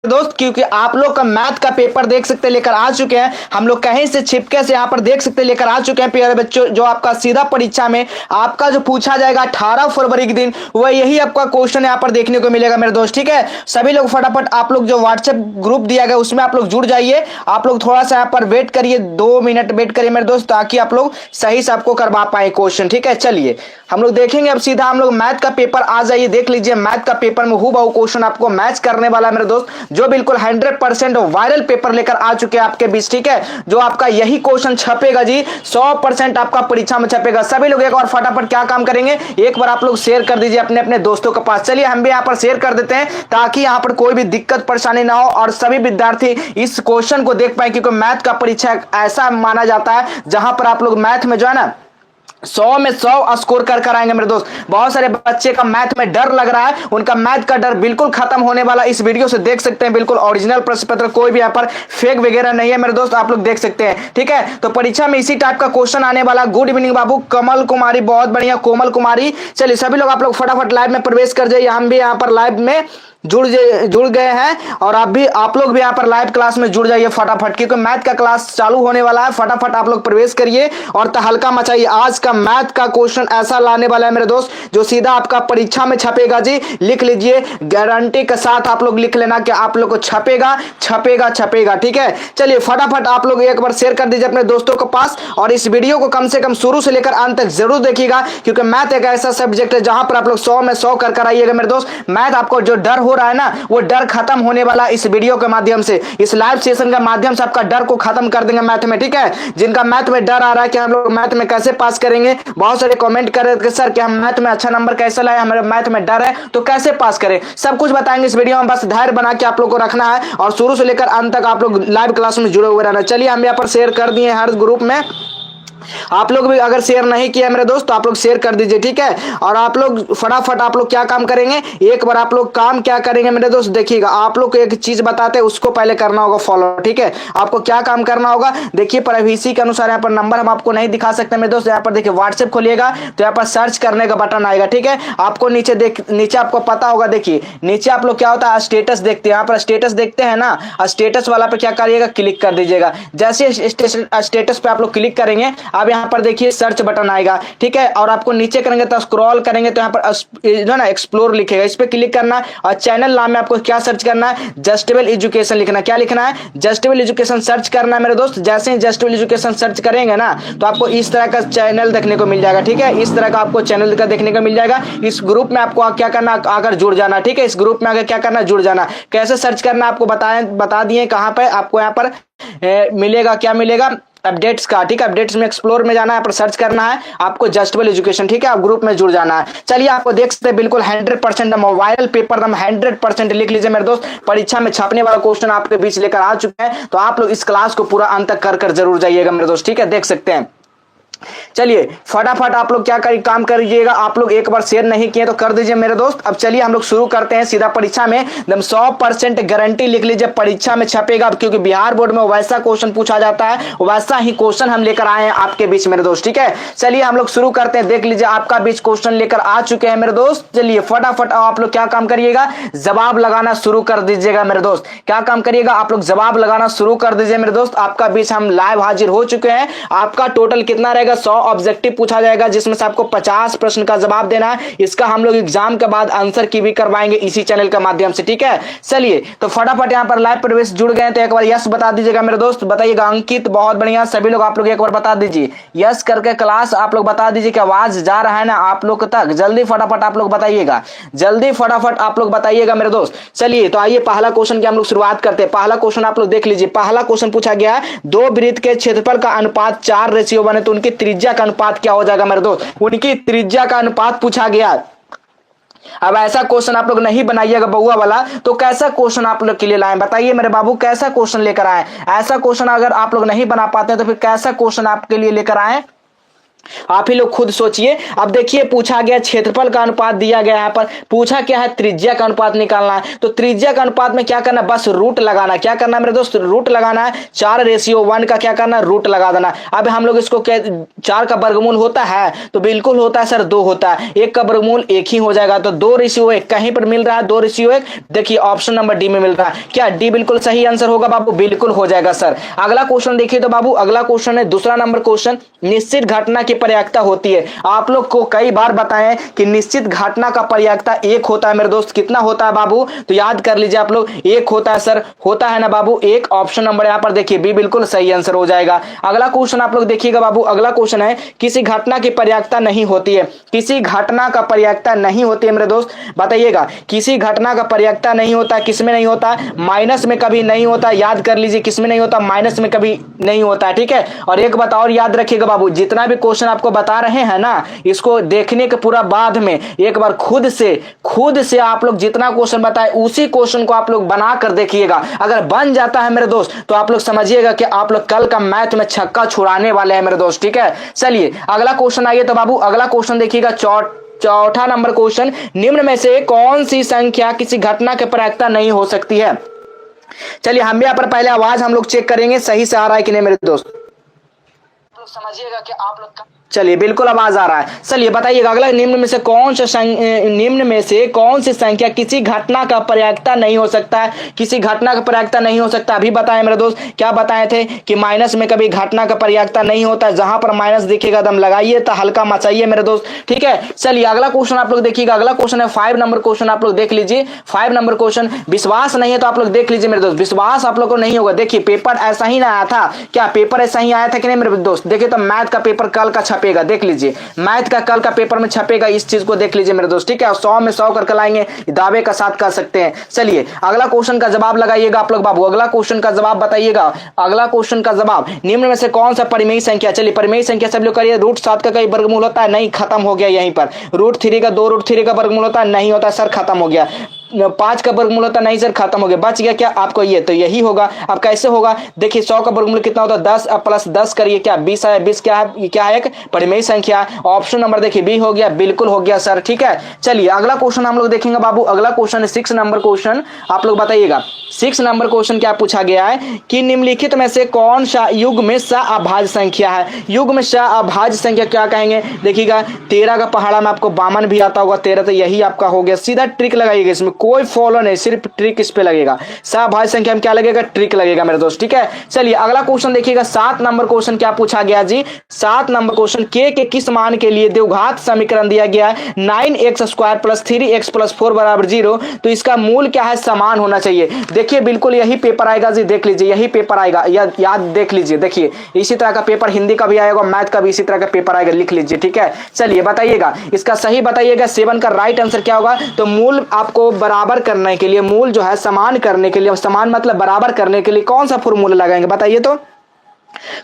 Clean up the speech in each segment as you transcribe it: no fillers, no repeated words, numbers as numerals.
दोस्त, क्योंकि आप लोग का मैथ का पेपर देख सकते लेकर आ चुके हैं हम लोग, कहीं से छिपके से यहाँ पर देख सकते लेकर आ चुके हैं प्यारे बच्चों। जो आपका सीधा परीक्षा में आपका जो पूछा जाएगा 18 फरवरी के दिन, वह यही आपका क्वेश्चन यहाँ पर देखने को मिलेगा मेरे दोस्त। ठीक है, सभी लोग फटाफट आप लोग जो व्हाट्सएप ग्रुप दिया गया उसमें आप लोग जुड़ जाइए। आप लोग थोड़ा सा यहाँ पर वेट करिए, 2 मिनट वेट करिए मेरे दोस्त, ताकि आप लोग सही से आपको करवा पाए क्वेश्चन। ठीक है, चलिए हम लोग देखेंगे अब सीधा हम लोग मैथ का पेपर। आ जाइए, देख लीजिए मैथ का पेपर में हूबहू क्वेश्चन आपको मैच करने वाला है मेरे दोस्त, जो बिल्कुल 100% वायरल पेपर लेकर आ चुके हैं आपके बीच। ठीक है, जो आपका यही क्वेश्चन छपेगा जी, 100% आपका परीक्षा में छपेगा। सभी लोग एक बार फटाफट क्या काम करेंगे, एक बार आप लोग शेयर कर दीजिए अपने अपने दोस्तों के पास। चलिए हम भी यहाँ पर शेयर कर देते हैं, ताकि यहाँ पर कोई भी दिक्कत परेशानी ना हो और सभी विद्यार्थी इस क्वेश्चन को देख पाए, क्योंकि मैथ का परीक्षा ऐसा माना जाता है जहां पर आप लोग मैथ में जो है ना 100 में 100 स्कोर कर आएंगे मेरे दोस्त। बहुत सारे बच्चे का मैथ में डर लग रहा है, उनका मैथ का डर बिल्कुल खत्म होने वाला इस वीडियो से देख सकते हैं। बिल्कुल ओरिजिनल प्रश्न पत्र, कोई भी यहाँ पर फेक वगैरह नहीं है मेरे दोस्त, आप लोग देख सकते हैं। ठीक है, तो परीक्षा में इसी टाइप का क्वेश्चन आने वाला। गुड इवनिंग बाबू कमल कुमारी, बहुत बढ़िया कोमल कुमारी। चलिए सभी लोग आप लोग फटाफट लाइव में प्रवेश कर जाइए, हम भी यहाँ पर लाइव में जुड़ गए हैं, और आप लोग भी यहाँ पर लाइव क्लास में जुड़ जाइए फटाफट, क्योंकि मैथ का क्लास चालू होने वाला है। फटाफट आप लोग प्रवेश करिए और तहलका मचाइए। आज का मैथ का क्वेश्चन ऐसा लाने वाला है मेरे दोस्त, जो सीधा आपका परीक्षा में छपेगा जी। लिख लीजिए, गारंटी के साथ आप लोग लिख लेना कि आप लोग को छपेगा छपेगा छपेगा। ठीक है, चलिए फटाफट आप लोग एक बार शेयर कर दीजिए अपने दोस्तों के पास, और इस वीडियो को कम से कम शुरू से लेकर अंत तक जरूर देखिएगा, क्योंकि मैथ एक ऐसा सब्जेक्ट है जहां पर आप लोग 100 में 100 कर आइएगा मेरे दोस्त। मैथ आपको जो डर हो रहा है ना, वो डर खत्म होने वाला इस वीडियो के माध्यम से, इस लाइव सेशन के माध्यम से आपका डर को खत्म कर देंगे मैथ में। ठीक है, जिनका मैथ में डर आ रहा है कि हम लोग मैथ में कैसे पास करेंगे, बहुत सारे कमेंट कर रहे थे सर कि हम मैथ में अच्छा नंबर कैसे लाए, हमारे मैथ में डर है तो कैसे पास करें, सब कुछ बताएंगे इस वीडियो में। बस धैर्य बना के आप लोग को रखना है और शुरू से लेकर अंत तक आप लोग लाइव क्लास में जुड़े हुए रहना। चलिए हम यहाँ पर शेयर कर दिए हर ग्रुप में, आप लोग भी अगर शेयर नहीं किया मेरे दोस्त तो आप लोग शेयर कर दीजिए। ठीक है, और आप लोग फटाफट आप लोग क्या काम करेंगे, एक बार आप लोग काम क्या करेंगे मेरे दोस्त देखिएगा। आप लोग को एक चीज बताते हैं, उसको पहले करना होगा फॉलो। ठीक है, आपको क्या काम करना होगा, देखिए प्राइवेसी के अनुसार यहाँ पर नंबर हम आपको नहीं दिखा सकते मेरे दोस्त। यहाँ पर देखिए व्हाट्सएप खोलिएगा तो यहाँ पर सर्च करने का बटन आएगा। ठीक है, आपको नीचे आपको पता होगा, देखिए नीचे आप लोग क्या होता है स्टेटस देखते हैं, यहाँ पर स्टेटस देखते हैं ना, स्टेटस वाला पे क्या करिएगा, क्लिक कर दीजिएगा। जैसे स्टेटस पे आप लोग क्लिक करेंगे, अब यहाँ पर देखिए सर्च बटन आएगा। ठीक है, और आपको नीचे करेंगे तो स्क्रॉल करेंगे तो यहाँ पर जो ना एक्सप्लोर लिखेगा, इस पे क्लिक करना है, और चैनल नाम में आपको क्या सर्च करना है, जस्टेबल एजुकेशन लिखना है। क्या लिखना है, जस्टेबल एजुकेशन सर्च करना है मेरे दोस्त। जैसे ही जस्टेबल एजुकेशन सर्च करेंगे ना, तो आपको इस तरह का चैनल देखने को मिल जाएगा। ठीक है, इस तरह का आपको चैनल का देखने को मिल जाएगा। इस ग्रुप में आपको क्या करना, आकर जुड़ जाना। ठीक है, इस ग्रुप में आकर क्या करना, जुड़ जाना। कैसे सर्च करना आपको बता दिए, कहाँ पे आपको यहाँ पर मिलेगा, क्या मिलेगा, अपडेट्स का। ठीक है, अपडेट्स में एक्सप्लोर में जाना है, पर सर्च करना है आपको जस्टेबल एजुकेशन। ठीक है, आप ग्रुप में जुड़ जाना है। चलिए आपको देख सकते हैं बिल्कुल 100% वायरल पेपर 100% लिख लीजिए मेरे दोस्त। परीक्षा में छपने वाला क्वेश्चन आपके बीच लेकर आ चुके हैं, तो आप लोग इस क्लास को पूरा अंत तक कर जरूर जाइएगा मेरे दोस्त। ठीक है, देख सकते हैं। चलिए फटाफट आप लोग क्या काम करिएगा, आप लोग एक बार शेयर नहीं किए तो कर दीजिए मेरे दोस्त। अब चलिए हम लोग शुरू करते हैं सीधा परीक्षा में। एकदम 100% गारंटी लिख लीजिए परीक्षा में छपेगा, क्योंकि बिहार बोर्ड में वैसा क्वेश्चन पूछा जाता है, वैसा ही क्वेश्चन हम लेकर आए हैं आपके बीच मेरे दोस्त। ठीक है, चलिए हम लोग शुरू करते हैं। देख लीजिए आपका बीच क्वेश्चन लेकर आ चुके हैं मेरे दोस्त। चलिए फटाफट आप लोग क्या काम करिएगा, जवाब लगाना शुरू कर दीजिएगा मेरे दोस्त। क्या काम करिएगा, आप लोग जवाब लगाना शुरू कर दीजिए मेरे दोस्त। आपका बीच हम लाइव हाजिर हो चुके हैं। आपका टोटल कितना रहेगा, 100 ऑब्जेक्टिव पूछा जाएगा, जिसमें से आपको 50 प्रश्न का जवाब देना है। इसका हम लोग एग्जाम के बाद आंसर की भी करवाएंगे इसी चैनल के माध्यम से। ठीक है, चलिए तो फटाफट यहाँ पर लाइव प्रवेश जुड़ गए तो एक बार यस बता दीजिएगा मेरे दोस्त। बताइएगा अंकित, बहुत बढ़िया, सभी लोग आप लोग एक बार बता दीजिए यस करके। क्लास आप लोग बता दीजिए कि आवाज जा रहा है ना आप लोग तक, जल्दी फटाफट आप लोग बताइएगा, जल्दी फटाफट आप लोग बताइएगा मेरे दोस्त। चलिए तो आइए पहला क्वेश्चन की हम लोग शुरुआत करते हैं। पहला क्वेश्चन आप लोग देख लीजिए। पहला क्वेश्चन पूछा गया है, दो वृत्त के क्षेत्रफल का अनुपात 4 बने तो उनकी त्रिज्या का अनुपात क्या हो जाएगा मेरे दोस्त। उनकी त्रिज्या का अनुपात पूछा गया। अब ऐसा क्वेश्चन आप लोग नहीं बनाइएगा बउआ वाला, तो कैसा क्वेश्चन आप लोग के लिए लाएं, बताइए मेरे बाबू कैसा क्वेश्चन लेकर आए। ऐसा क्वेश्चन अगर आप लोग नहीं बना पाते हैं तो फिर कैसा क्वेश्चन आपके लिए लेकर आए, आप ही लोग खुद सोचिए। अब देखिए पूछा गया क्षेत्रफल का अनुपात दिया गया, यहाँ पर पूछा क्या है, त्रिज्या का अनुपात निकालना है। तो त्रिज्या का अनुपात में क्या करना, बस रूट लगाना। क्या करना है मेरे दोस्त, रूट लगाना है। 4:1 का क्या करना है, रूट लगा देना। अब हम लोग इसको क्या, 4 का वर्गमूल होता है तो बिल्कुल होता है सर, 2 होता है। 1 का वर्गमूल 1 ही हो जाएगा, तो 2:1 कहीं पर मिल रहा है, 2:1। देखिए ऑप्शन नंबर डी में मिल रहा है। क्या डी बिल्कुल सही आंसर होगा बाबू, बिल्कुल हो जाएगा सर। अगला क्वेश्चन देखिए तो बाबू, अगला क्वेश्चन है दूसरा नंबर क्वेश्चन, निश्चित घटना की पर्यायता होती है। आप लोग को कई बार बताएं कि निश्चित घटना का पर्यायता 1 होता है मेरे दोस्त। कितना होता है बाबू, तो याद कर लीजिए आप लोग, 1 होता है सर, होता है ना बाबू 1। ऑप्शन नंबर यहां पर देखिए बी बिल्कुल सही आंसर हो जाएगा। अगला क्वेश्चन आप लोग देखिएगा बाबू, अगला क्वेश्चन है किसी घटना की पर्यायता नहीं होती है। किसी घटना का पर्यायता नहीं होती है मेरे दोस्त, बताइएगा। किसी घटना का पर्यायता नहीं होता, किसमें नहीं होता, माइनस में कभी नहीं होता। याद कर लीजिए किसमें नहीं होता, माइनस में कभी नहीं होता है, ठीक है। और एक बात और याद रखिएगा बाबू, जितना भी क्वेश्चन आपको बता रहे हैं ना, इसको देखने के पूरा बाद में एक बार खुद से आप लोग जितना क्वेश्चन बताए उसी क्वेश्चन को आप लोग बना कर देखिएगा। अगर बन जाता है मेरे दोस्त तो आप लोग समझिएगा कि आप लोग कल का मैथ में छक्का छुड़ाने वाले हैं मेरे दोस्त, ठीक है। चलिए अगला क्वेश्चन आइए तो बाबू, अगला क्वेश्चन देखिएगा, चौथा नंबर क्वेश्चन, निम्न में से कौन सी संख्या किसी घटना के पर्यायता नहीं हो सकती है। चलिए हम यहाँ पर पहले आवाज हम लोग चेक करेंगे सही से आ रहा है कि नहीं मेरे दोस्त, तो समझिएगा कि आप लोग, चलिए बिल्कुल आवाज आ रहा है। चलिए बताइएगा अगला, निम्न में से कौन सी संख्या किसी घटना का पर्यायता नहीं हो सकता है। किसी घटना का पर्यायता नहीं हो सकता, अभी बताएं मेरे दोस्त, क्या बताए थे कि माइनस में कभी घटना का पर्यायता नहीं होता। जहां पर माइनस दिखेगा दम लगाइए तो हल्का मचाइए मेरे दोस्त, ठीक है। चलिए अगला क्वेश्चन आप लोग देखिएगा, अगला क्वेश्चन है 5 नंबर क्वेश्चन, आप लोग देख लीजिए 5 नंबर क्वेश्चन। विश्वास नहीं है तो आप लोग देख लीजिए मेरे दोस्त, विश्वास आप लोग को नहीं होगा। देखिए पेपर ऐसा ही ना आया था, क्या पेपर ऐसा ही आया था कि नहीं मेरे दोस्त। देखिए तो मैथ का पेपर कल का छपेगा, देख लीजिए मैथ का कल का पेपर में छपेगा, इस चीज को देख लीजिए मेरे दोस्त, ठीक है। 100 में 100 करके लाएंगे, दावे का साथ कर सकते हैं। चलिए अगला क्वेश्चन का जवाब लगाइएगा आप लोग बाबू, अगला क्वेश्चन का जवाब बताइएगा। अगला क्वेश्चन का जवाब, निम्न में से कौन सा परिमेय संख्या, चलिए परिमेय संख्या सब लोग करिए। √7 का कई वर्गमूल होता है, नहीं, खत्म हो गया यहीं पर। √3 का 2√3 का वर्गमूल होता है, नहीं होता सर, खत्म हो गया। 5 का वर्गमूल होता नहीं सर, खत्म हो गया। बच गया क्या आपको, ये तो यही होगा। अब कैसे होगा, देखिए 100 का वर्गमूल कितना होता है 10, अब प्लस 10 करिए, क्या 20 है। 20 क्या है, क्या है, एक परिमेय संख्या। ऑप्शन नंबर देखिए बी हो गया, बिल्कुल हो गया सर, ठीक है। चलिए अगला क्वेश्चन हम लोग देखेंगे बाबू, अगला क्वेश्चन है 6 नंबर क्वेश्चन, आप लोग बताइएगा 6 नंबर क्वेश्चन क्या पूछा गया है कि निम्नलिखित में से कौन सा युग्म अभाज्य संख्या है। युग्म अभाज्य संख्या क्या कहेंगे, देखिएगा 13 का पहाड़ा में आपको 52 भी आता होगा, 13 तो यही आपका हो गया। सीधा ट्रिक लगाइएगा, इसमें कोई फॉलो नहीं, सिर्फ ट्रिक इस पे लगेगा। सहभाज्य संख्या में क्या लगेगा, ट्रिक लगेगा मेरे दोस्त, ठीक है। चलिए अगला क्वेश्चन देखिएगा 7 नंबर क्वेश्चन क्या पूछा गया जी, 7 नंबर क्वेश्चन, के किस मान के लिए द्विघात समीकरण दिया गया है 9x² + 3x + 4 = 0, तो इसका मूल क्या है, समान होना चाहिए। देखिए बिल्कुल यही पेपर आएगा जी, देख लीजिए यही पेपर आएगा, याद देख लीजिए। देखिए इसी तरह का पेपर हिंदी का भी आएगा, मैथ का भी इसी तरह का पेपर आएगा, लिख लीजिए, ठीक है। चलिए बताइएगा इसका सही बताइएगा, 7 का राइट आंसर क्या होगा। तो मूल आपको बराबर करने के लिए, मूल जो है समान करने के लिए, समान मतलब बराबर करने के लिए कौन सा फॉर्मूला लगाएंगे, बताइए तो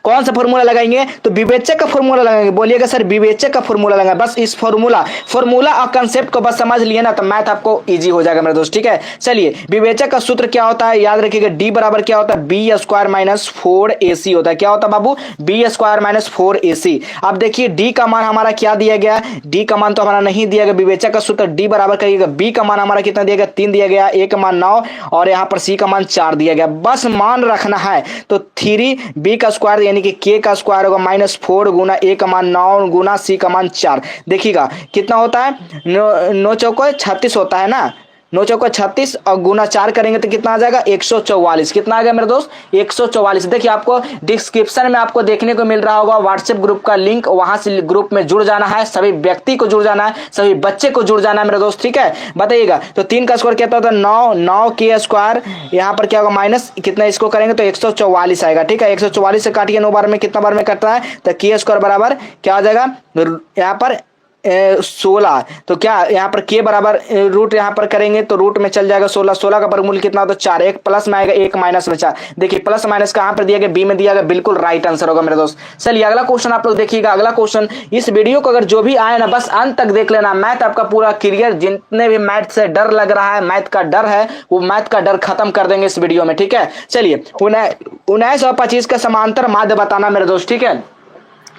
कौन सा फॉर्मूला लगाएंगे, तो विवेचक का फॉर्मूला लगाएंगे। बोलिएगा सर विवेचक का फॉर्मूला लगाएंगे। बस इस फॉर्मूला और कांसेप्ट को बस समझ लिए ना तो मैथ आपको इजी हो जाएगा मेरे दोस्त, ठीक है। चलिए विवेचक का सूत्र क्या होता है, याद रखिएगा, डी बराबर क्या होता है, b² - 4ac होता है। क्या होता है बाबू, b² - 4ac। अब देखिए डी का मान हमारा क्या दिया गया, डी का मान तो हमारा नहीं दिया गया। विवेचक का सूत्र डी बराबर करिएगा, बी का मान हमारा कितना दिया गया, 3 दिया गया, ए का मान 9 और यहाँ पर सी का मान 4 दिया गया। बस मान रखना है, तो 3b का स्क्वायर यानी कि k का स्क्वायर होगा -4 गुना a का मान 9 गुना c का मान 4। देखिएगा कितना होता है, 9 चौको 36 होता है ना, 9 चौको 36 और गुना 4 करेंगे तो कितना आ जाएगा, 144। कितना आ गया मेरे दोस्त, 144। देखिए आपको डिस्क्रिप्शन में आपको देखने को मिल रहा होगा व्हाट्सएप ग्रुप का लिंक, वहां से ग्रुप में जुड़ जाना है, सभी व्यक्ति को जुड़ जाना है, सभी बच्चे को जुड़ जाना है मेरे दोस्त, ठीक है। बताइएगा तो 3 का स्क्वायर कितना होता है, 9 के स्क्वायर, यहाँ पर क्या होगा माइनस कितना, इसको करेंगे तो 144 आएगा, ठीक है। 144 से काटिए 9 बार में, कितना बार में कटता है, तो के स्क्वायर बराबर क्या आ जाएगा, यहाँ पर 16। तो क्या यहाँ पर के बराबर रूट यहाँ पर करेंगे तो रूट में चल जाएगा 16। 16 का वर्गमूल कितना होता है, 4। एक प्लस में आएगा, एक माइनस में 4। देखिए प्लस माइनस कहाँ पर दिया गया, बी में दिया गया, बिल्कुल राइट आंसर होगा मेरे दोस्त। चलिए अगला क्वेश्चन आप लोग देखिएगा, अगला क्वेश्चन, इस वीडियो को अगर जो भी आए ना बस अंत तक देख लेना, मैथ आपका पूरा क्लियर। जितने भी मैथ से डर लग रहा है, मैथ का डर है, वो मैथ का डर खत्म कर देंगे इस वीडियो में, ठीक है। चलिए 19 और 25 का समांतर माध्य बताना मेरे दोस्त, ठीक है।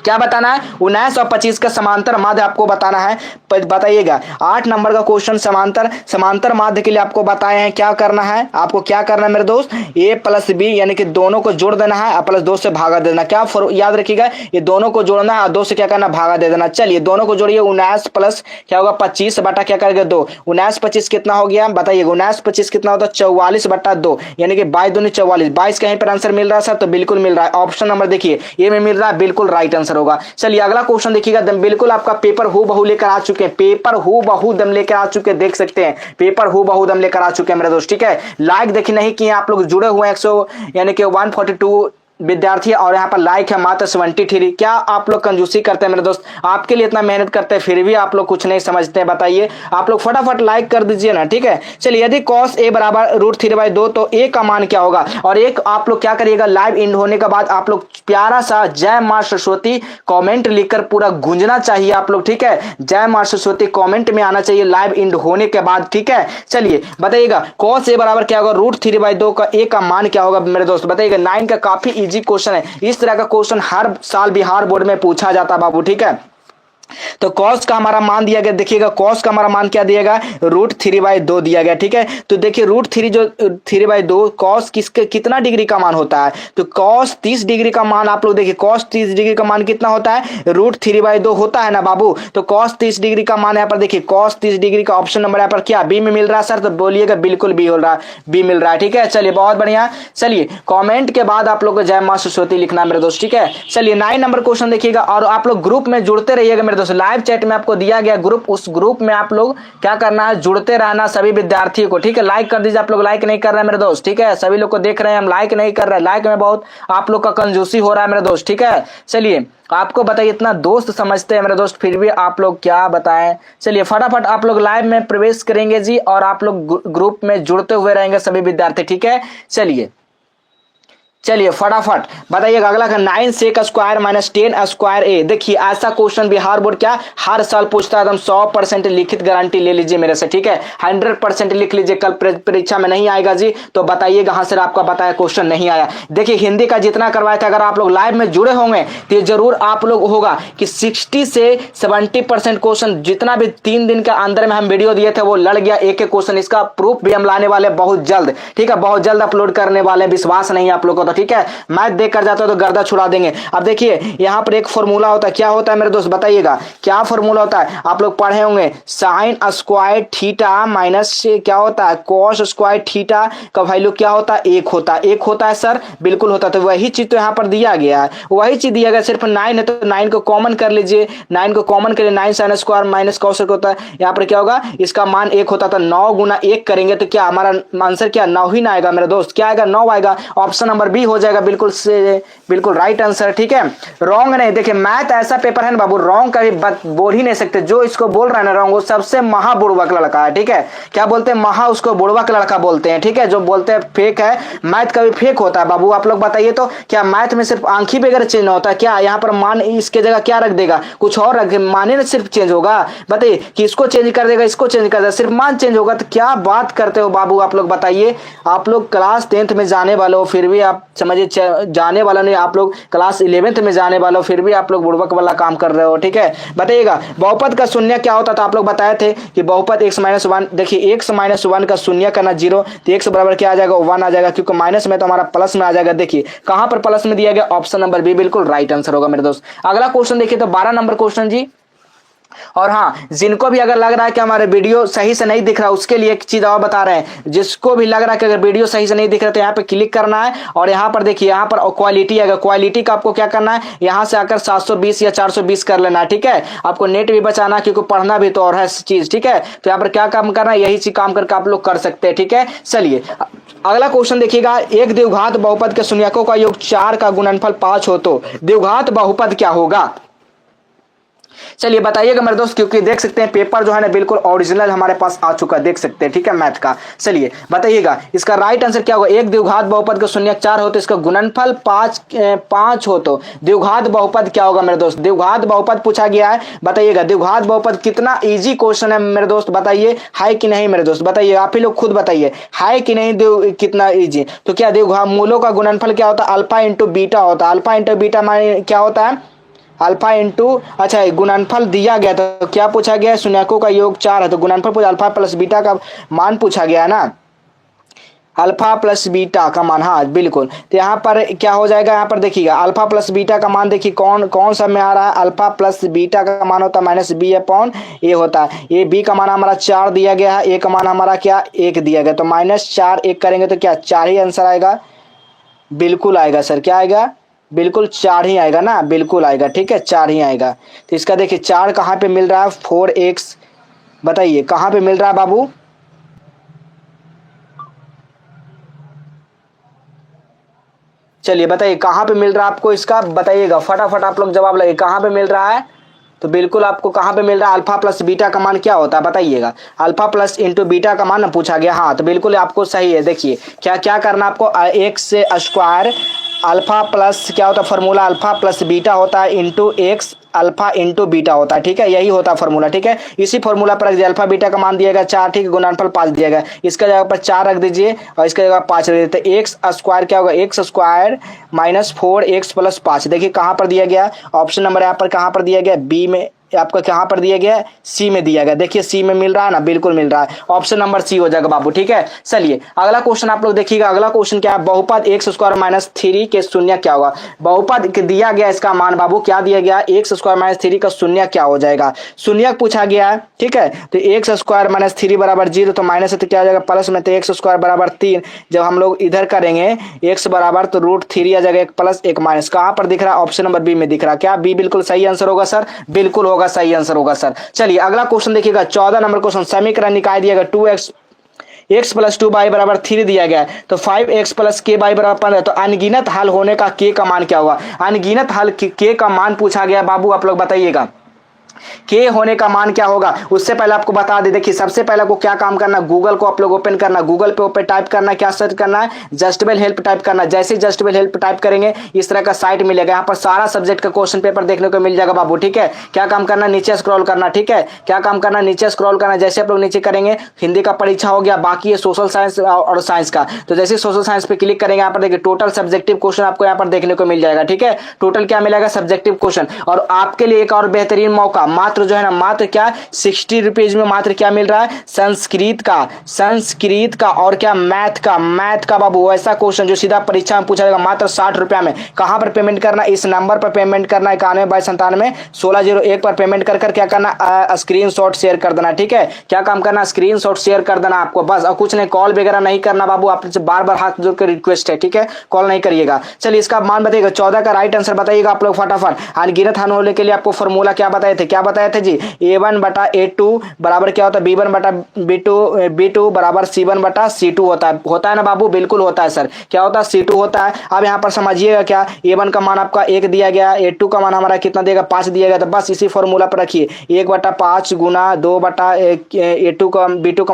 क्या बताना है? 19 और 25 का समांतर माध्य आपको बताना है। बताइएगा 8 नंबर का क्वेश्चन समांतर माध्य के लिए आपको बताए हैं क्या करना है। आपको क्या करना है मेरे दोस्त, a प्लस बी यानी कि दोनों को जोड़ देना है और प्लस 2 से भागा दे देना। क्या याद रखिएगा, ये दोनों को जोड़ना है और 2 से क्या करना, भागा दे देना। चलिए दोनों को जोड़िए, 19 प्लस क्या होगा 25 बटा क्या करेंगे 2। 19 25 कितना हो गया बताइएगा, 19 25 कितना होता है 44 बटा 2 यानी कि 22 दूनी 44। 22 कहीं पर आंसर मिल रहा है सर, तो बिल्कुल मिल रहा है। ऑप्शन नंबर देखिए ए में मिल रहा है, बिल्कुल राइट आंसर होगा। चलिए अगला क्वेश्चन देखिएगा, बिल्कुल आपका पेपर हु बहू लेकर आ चुके हैं, पेपर हु बहू दम लेकर आ चुके हैं, देख सकते हैं पेपर हु बहू दम लेकर आ चुके हैं मेरे दोस्त। ठीक है, लाइक देखिए नहीं किए आप लोग, जुड़े हुए हैं 100 यानी कि 142 विद्यार्थी और यहाँ पर लाइक है मात्र 73। क्या आप लोग कंजूसी करते हैं मेरे दोस्त? आपके लिए इतना मेहनत करते हैं फिर भी आप लोग कुछ नहीं समझते हैं, बताइए। आप लोग फटाफट लाइक कर दीजिए ना। ठीक है, चलिए यदि cos a बराबर √3/2 तो a का मान क्या होगा? और एक आप लोग क्या करिएगा, लाइव एंड होने के बाद आप लोग प्यारा सा जय मां सरस्वती कमेंट लिखकर पूरा गूंजना चाहिए आप लोग। ठीक है, जय मां सरस्वती कमेंट में आना चाहिए लाइव एंड होने के बाद। ठीक है, चलिए बताइएगा cos a बराबर क्या होगा, √3/2 का a का मान क्या होगा मेरे दोस्त बताइएगा। 9 का काफी इजी क्वेश्चन है, इस तरह का क्वेश्चन हर साल बिहार बोर्ड में पूछा जाता है बाबू। ठीक है, तो cos का हमारा मान दिया गया, देखिएगा cos का हमारा मान क्या दिया गया, √3/2 दिया गया। ठीक है, तो देखिए √3 जो 3/2 cos किसके कितना डिग्री का मान होता है, तो cos 30 डिग्री का मान आप लोग देखिए, cos 30 डिग्री का मान कितना होता है, √3/2 होता है ना बाबू। तो cos 30 डिग्री का मान यहाँ पर देखिए, cos 30 डिग्री का ऑप्शन नंबर यहाँ पर क्या बी में मिल रहा है सर, तो बोलिएगा बिल्कुल बी हो रहा है, बी मिल रहा है। ठीक है, चलिए बहुत बढ़िया। चलिए कॉमेंट के बाद आप लोग को जय मां सरस्वती लिखना मेरे दोस्त। ठीक है, चलिए 9 नंबर क्वेश्चन देखिएगा और आप लोग ग्रुप में जुड़ते रहिएगा मेरे दोस्त। लाइव चैट में आपको दिया गया ग्रुप, उस ग्रुप में आप लोग क्या करना है, जुड़ते रहना सभी विद्यार्थियों को। ठीक है, लाइक कर दीजिए, आप लोग लाइक नहीं कर रहे हैं मेरे दोस्त। ठीक है, सभी लोग को देख रहे हैं हम, लाइक नहीं कर रहे हैं, लाइक में बहुत आप लोग का कंजूसी हो रहा है मेरे दोस्त। ठीक है, चलिए आपको बताइए इतना दोस्त समझते हैं मेरे दोस्त, फिर भी आप लोग क्या बताएं। चलिए फटाफट आप लोग लाइव में प्रवेश करेंगे जी और आप लोग ग्रुप में जुड़ते हुए रहेंगे सभी विद्यार्थी। ठीक है, चलिए फटाफट बताइएगा अगला का 9 sec square minus 10 square a। देखिए ऐसा क्वेश्चन बिहार बोर्ड क्या हर साल पूछता है, एकदम 100% लिखित गारंटी ले लीजिए मेरे से। ठीक है, 100% लिख लीजिए, कल परीक्षा में नहीं आएगा जी तो बताइएगा हाँ सर आपका बताया क्वेश्चन नहीं आया। देखिए हिंदी का जितना करवाया था, अगर आप लोग लाइव में जुड़े होंगे तो जरूर आप लोग होगा कि 60 से 70% क्वेश्चन जितना भी 3 दिन के अंदर में हम वीडियो दिए थे वो लड़ गया एक क्वेश्चन। इसका प्रूफ भी हम लाने वाले बहुत जल्द। ठीक है, बहुत जल्द अपलोड करने वाले, विश्वास नहीं आप लोग को। ठीक है, मैथ देख कर जाता हो तो गर्दा छुड़ा देंगे। अब देखिए यहां पर एक फॉर्मूला होता है, क्या होता है मेरे दोस्त बताइएगा, क्या फॉर्मूला होता है? आप लोग पढ़े होंगे, साइन स्क्वायर थीटा माइनस से क्या होता है, कॉस स्क्वायर थीटा का वैल्यू क्या होता है, 1 होता है। 1 होता है सर, बिल्कुल होता है। तो वही चीज तो यहां पर दिया गया है, वही चीज दिया गया, सिर्फ 9 है तो 9 को कॉमन कर लीजिए। 9 को कॉमन करिए, 9 साइन स्क्वायर माइनस कॉस होता है, यहाँ पर क्या होगा, इसका मान 1 होता था। 9 गुना 1 करेंगे तो क्या हमारा आंसर क्या 9 ही ना आएगा मेरे दोस्त, क्या आएगा 9 आएगा। ऑप्शन नंबर बी हो जाएगा, बिल्कुल राइट आंसर। ठीक है, रॉन्ग नहीं। देखिए मैथ ऐसा पेपर है ना बाबू, रॉन्ग कभी बोल ही नहीं सकते। जो इसको बोल रहा है ना रॉन्ग, वो सबसे महा बुड़बक लड़का है। ठीक है, क्या बोलते हैं, महा उसको बुड़बक लड़का बोलते हैं। ठीक है, जो बोलते हैं फेक है, मैथ कभी फेक होता है बाबू। आप लोग बताइए तो, क्या मैथ में सिर्फ आंखी वगैरह चेंज होता है क्या? यहाँ पर मान इसके जगह क्या रख देगा, कुछ और रख, माने ना सिर्फ चेंज होगा। बताइए कि इसको चेंज कर देगा, इसको चेंज कर देगा, सिर्फ मान चेंज होगा। तो क्या बात करते हो बाबू आप लोग बताइए। आप लोग क्लास 10th में जाने वाले हो फिर भी आप समझिए, जाने वाला नहीं, आप लोग क्लास 11th में जाने वाले हो फिर भी आप लोग बुड़बक वाला काम कर रहे हो। ठीक है, बताइएगा बहुपद का शून्य क्या होता था, आप लोग बताए थे कि बहुपद x-1। देखिए x-1 का शून्य करना 0, तो x बराबर क्या आ जाएगा, 1 आ जाएगा, क्योंकि माइनस में तो हमारा प्लस में आ जाएगा। देखिए कहां पर प्लस में दिया गया, ऑप्शन नंबर बी बिल्कुल राइट आंसर होगा मेरे दोस्त। अगला क्वेश्चन देखिए तो 12 नंबर क्वेश्चन जी। और हाँ, जिनको भी अगर लग रहा है कि हमारे वीडियो सही से नहीं दिख रहा, उसके लिए एक चीज और बता रहे हैं। जिसको भी लग रहा है कि अगर वीडियो सही से नहीं दिख रहा तो यहाँ पे क्लिक करना है और यहाँ पर देखिए, यहाँ पर क्वालिटी है, क्वालिटी का आपको क्या करना है, यहाँ से आकर 720 या 420 कर लेना है। ठीक है, आपको नेट भी बचाना है क्योंकि पढ़ना भी तो और है चीज। ठीक है, तो यहाँ पर क्या काम करना है, यही चीज काम करके आप लोग कर सकते हैं। ठीक है, चलिए अगला क्वेश्चन देखिएगा, एक द्विघात बहुपद के शून्यकों का योग 4 का गुणनफल 5 हो तो द्विघात बहुपद क्या होगा? चलिए बताइएगा मेरे दोस्त, क्योंकि देख सकते हैं पेपर जो है ना बिल्कुल ओरिजिनल हमारे पास आ चुका है, देख सकते हैं। ठीक है, मैथ का। चलिए बताइएगा इसका राइट आंसर क्या होगा। एक द्विघात बहुपद का शून्यक 4 हो तो इसका गुणनफल 5 हो तो द्विघात बहुपद क्या होगा मेरे दोस्त। द्विघात बहुपद पूछा गया है, बताइएगा द्विघात बहुपद। कितना इजी क्वेश्चन है मेरे दोस्त, बताइए है कि नहीं मेरे दोस्त, बताइए आप ही लोग खुद बताइए है कि नहीं, कितना इजी। तो क्या द्विघात मूलों का गुणनफल क्या होता है, अल्फा इंटू बीटा होता है। अल्फा इंटू बीटा माने क्या होता है, अल्फा इंटू, अच्छा गुणनफल दिया गया तो क्या पूछा गया है, शून्यकों का योग 4 है तो गुणनफल पूछा, अल्फा प्लस बीटा का मान पूछा गया है ना, अल्फा प्लस बीटा का मान, हाँ बिल्कुल। तो यहाँ पर क्या हो जाएगा, यहाँ पर देखिएगा अल्फा प्लस बीटा का मान देखिए कौन कौन सा में आ रहा है, अल्फा प्लस बीटा का मान होता है माइनस बी अपॉन ए होता है। ये बी का मान हमारा 4 दिया गया है, ए का मान हमारा क्या 1 दिया गया, तो -4 1 करेंगे तो क्या 4 ही आंसर आएगा, बिल्कुल आएगा सर, क्या आएगा, बिल्कुल 4 ही आएगा ना, बिल्कुल आएगा, ठीक है 4 ही आएगा। तो इसका देखिए 4 कहाँ पे मिल रहा है, 4x, बताइए कहाँ पे मिल रहा है बाबू, चलिए बताइए कहाँ पे मिल रहा है आपको, इसका बताइएगा फटाफट आप लोग जवाब लगे कहाँ पे मिल रहा है। तो बिल्कुल आपको कहाँ पे मिल रहा है, अल्फा प्लस बीटा का मान क्या होता है बताइएगा, अल्फा प्लस इंटू बीटा का मान ना पूछा गया, हाँ तो बिल्कुल आपको सही है। देखिए क्या क्या करना आपको, एक्स से स्क्वायर अल्फा प्लस क्या होता है फॉर्मूला, अल्फा प्लस बीटा होता है into x alpha into beta होता है, ठीक है यही होता है फॉर्मूला, ठीक है इसी फॉर्मूला पर रख दीजिए, अल्फा बीटा का मान दिया गया 4, ठीक है गुणनफल 5 दिया गया, इसका जगह पर 4 रख दीजिए और इसका जगह 5 रख दीजिए, तो एक्स स्क्वायर क्या होगा, x square minus 4x plus 5, देखिए कहाँ पर दिया गया, ऑप्शन नंबर यहाँ पर कहाँ पर दिया गया, बी में, आपका कहाँ पर दिया गया है, सी में दिया गया, देखिए सी में मिल रहा है ना, बिल्कुल मिल रहा है, ऑप्शन नंबर सी हो जाएगा बाबू, ठीक है। चलिए अगला क्वेश्चन आप लोग देखिएगा, अगला क्वेश्चन क्या है, बहुपद एक्स स्क्वायर माइनस 3 के शून्य क्या होगा, बहुपद दिया गया इसका मान बाबू क्या दिया गया, एक्स स्क्वायर माइनस 3 का शून्य क्या हो जाएगा, शून्य पूछा गया है, ठीक है तो एक्स स्क्वायर माइनस 3 बराबर 0, तो माइनस है तो क्या हो जाएगा प्लस में, तो एक्स स्क्वायर बराबर 3, जब हम लोग इधर करेंगे एक्स बराबर तो √3 आ जाएगा, एक प्लस एक माइनस, कहाँ पर दिख रहा है, ऑप्शन नंबर बी में दिख रहा है, क्या बी बिल्कुल सही आंसर होगा सर, बिल्कुल होगा सही आंसर होगा सर। चलिए अगला क्वेश्चन देखिएगा, 14 नंबर क्वेश्चन, समीकरण निकाय दिया गया 2x x प्लस 2y बराबर 3 दिया गया है, तो 5x प्लस k y बराबर 15, तो अनगिनत हल होने का k का मान क्या होगा, अनगिनत हल k का मान पूछा गया बाबू, आप लोग बताइएगा के होने का मान क्या होगा। उससे पहले आपको बता दे, देखिए सबसे पहले आपको क्या काम करना, गूगल को आप लोग ओपन करना, गूगल पे ओपन टाइप करना, क्या सर्च करना है, जस्टेबल हेल्प टाइप करना, जैसे ही जस्टेबल हेल्प टाइप करेंगे इस तरह का साइट मिलेगा, यहाँ पर सारा सब्जेक्ट का क्वेश्चन पेपर देखने को मिल जाएगा बाबू, ठीक है क्या काम करना, नीचे स्क्रॉल करना, ठीक है क्या काम करना, नीचे स्क्रॉल करना, जैसे आप लोग नीचे करेंगे हिंदी का परीक्षा हो गया, बाकी है सोशल साइंस और साइंस का, तो जैसे सोशल साइंस पे क्लिक करेंगे यहाँ पर देखिए टोटल सब्जेक्टिव क्वेश्चन आपको यहाँ पर देखने को मिल जाएगा, ठीक है टोटल क्या मिलेगा सब्जेक्टिव क्वेश्चन। और आपके लिए एक और बेहतरीन मौका, मात्र जो है ना मात्र क्या 60 रुपीज में मात्र क्या मिल रहा है, संस्कृत का और क्या मैथ का बाबू ऐसा क्वेश्चन जो सीधा परीक्षा में पूछा जाएगा मात्र 60 रुपया में। कहां पर पेमेंट करना, इस नंबर पर पेमेंट करना 91/97 पर पेमेंट कर क्या करना, स्क्रीनशॉट शेयर कर देना, ठीक है क्या काम करना, स्क्रीनशॉट शेयर कर देना आपको बस, और कुछ नहीं, कॉल वगैरह नहीं करना बाबू, आपसे बार बार हाथ जोड़ कर रिक्वेस्ट है, ठीक है कॉल नहीं करिएगा। चलिए इसका मान बताइएगा, 14 का राइट आंसर बताइएगा आप लोग फटाफट। अनगिनत हल होने के लिए आपको फॉर्मूला क्या बताए थे जी, a1/a2 बराबर क्या होता है, b1/b2 बराबर c1/c2 होता है ना बाबू, बिल्कुल होता है सर, क्या होता है c2 होता है। अब यहाँ पर समझिएगा क्या, a1 का मान आपका 1 दिया गया, a2 का मान हमारा कितना देगा 5 दिया गया, तो बस इसी फॉर्मूला पर रखिए 1/5 गुना 2/a2 का b2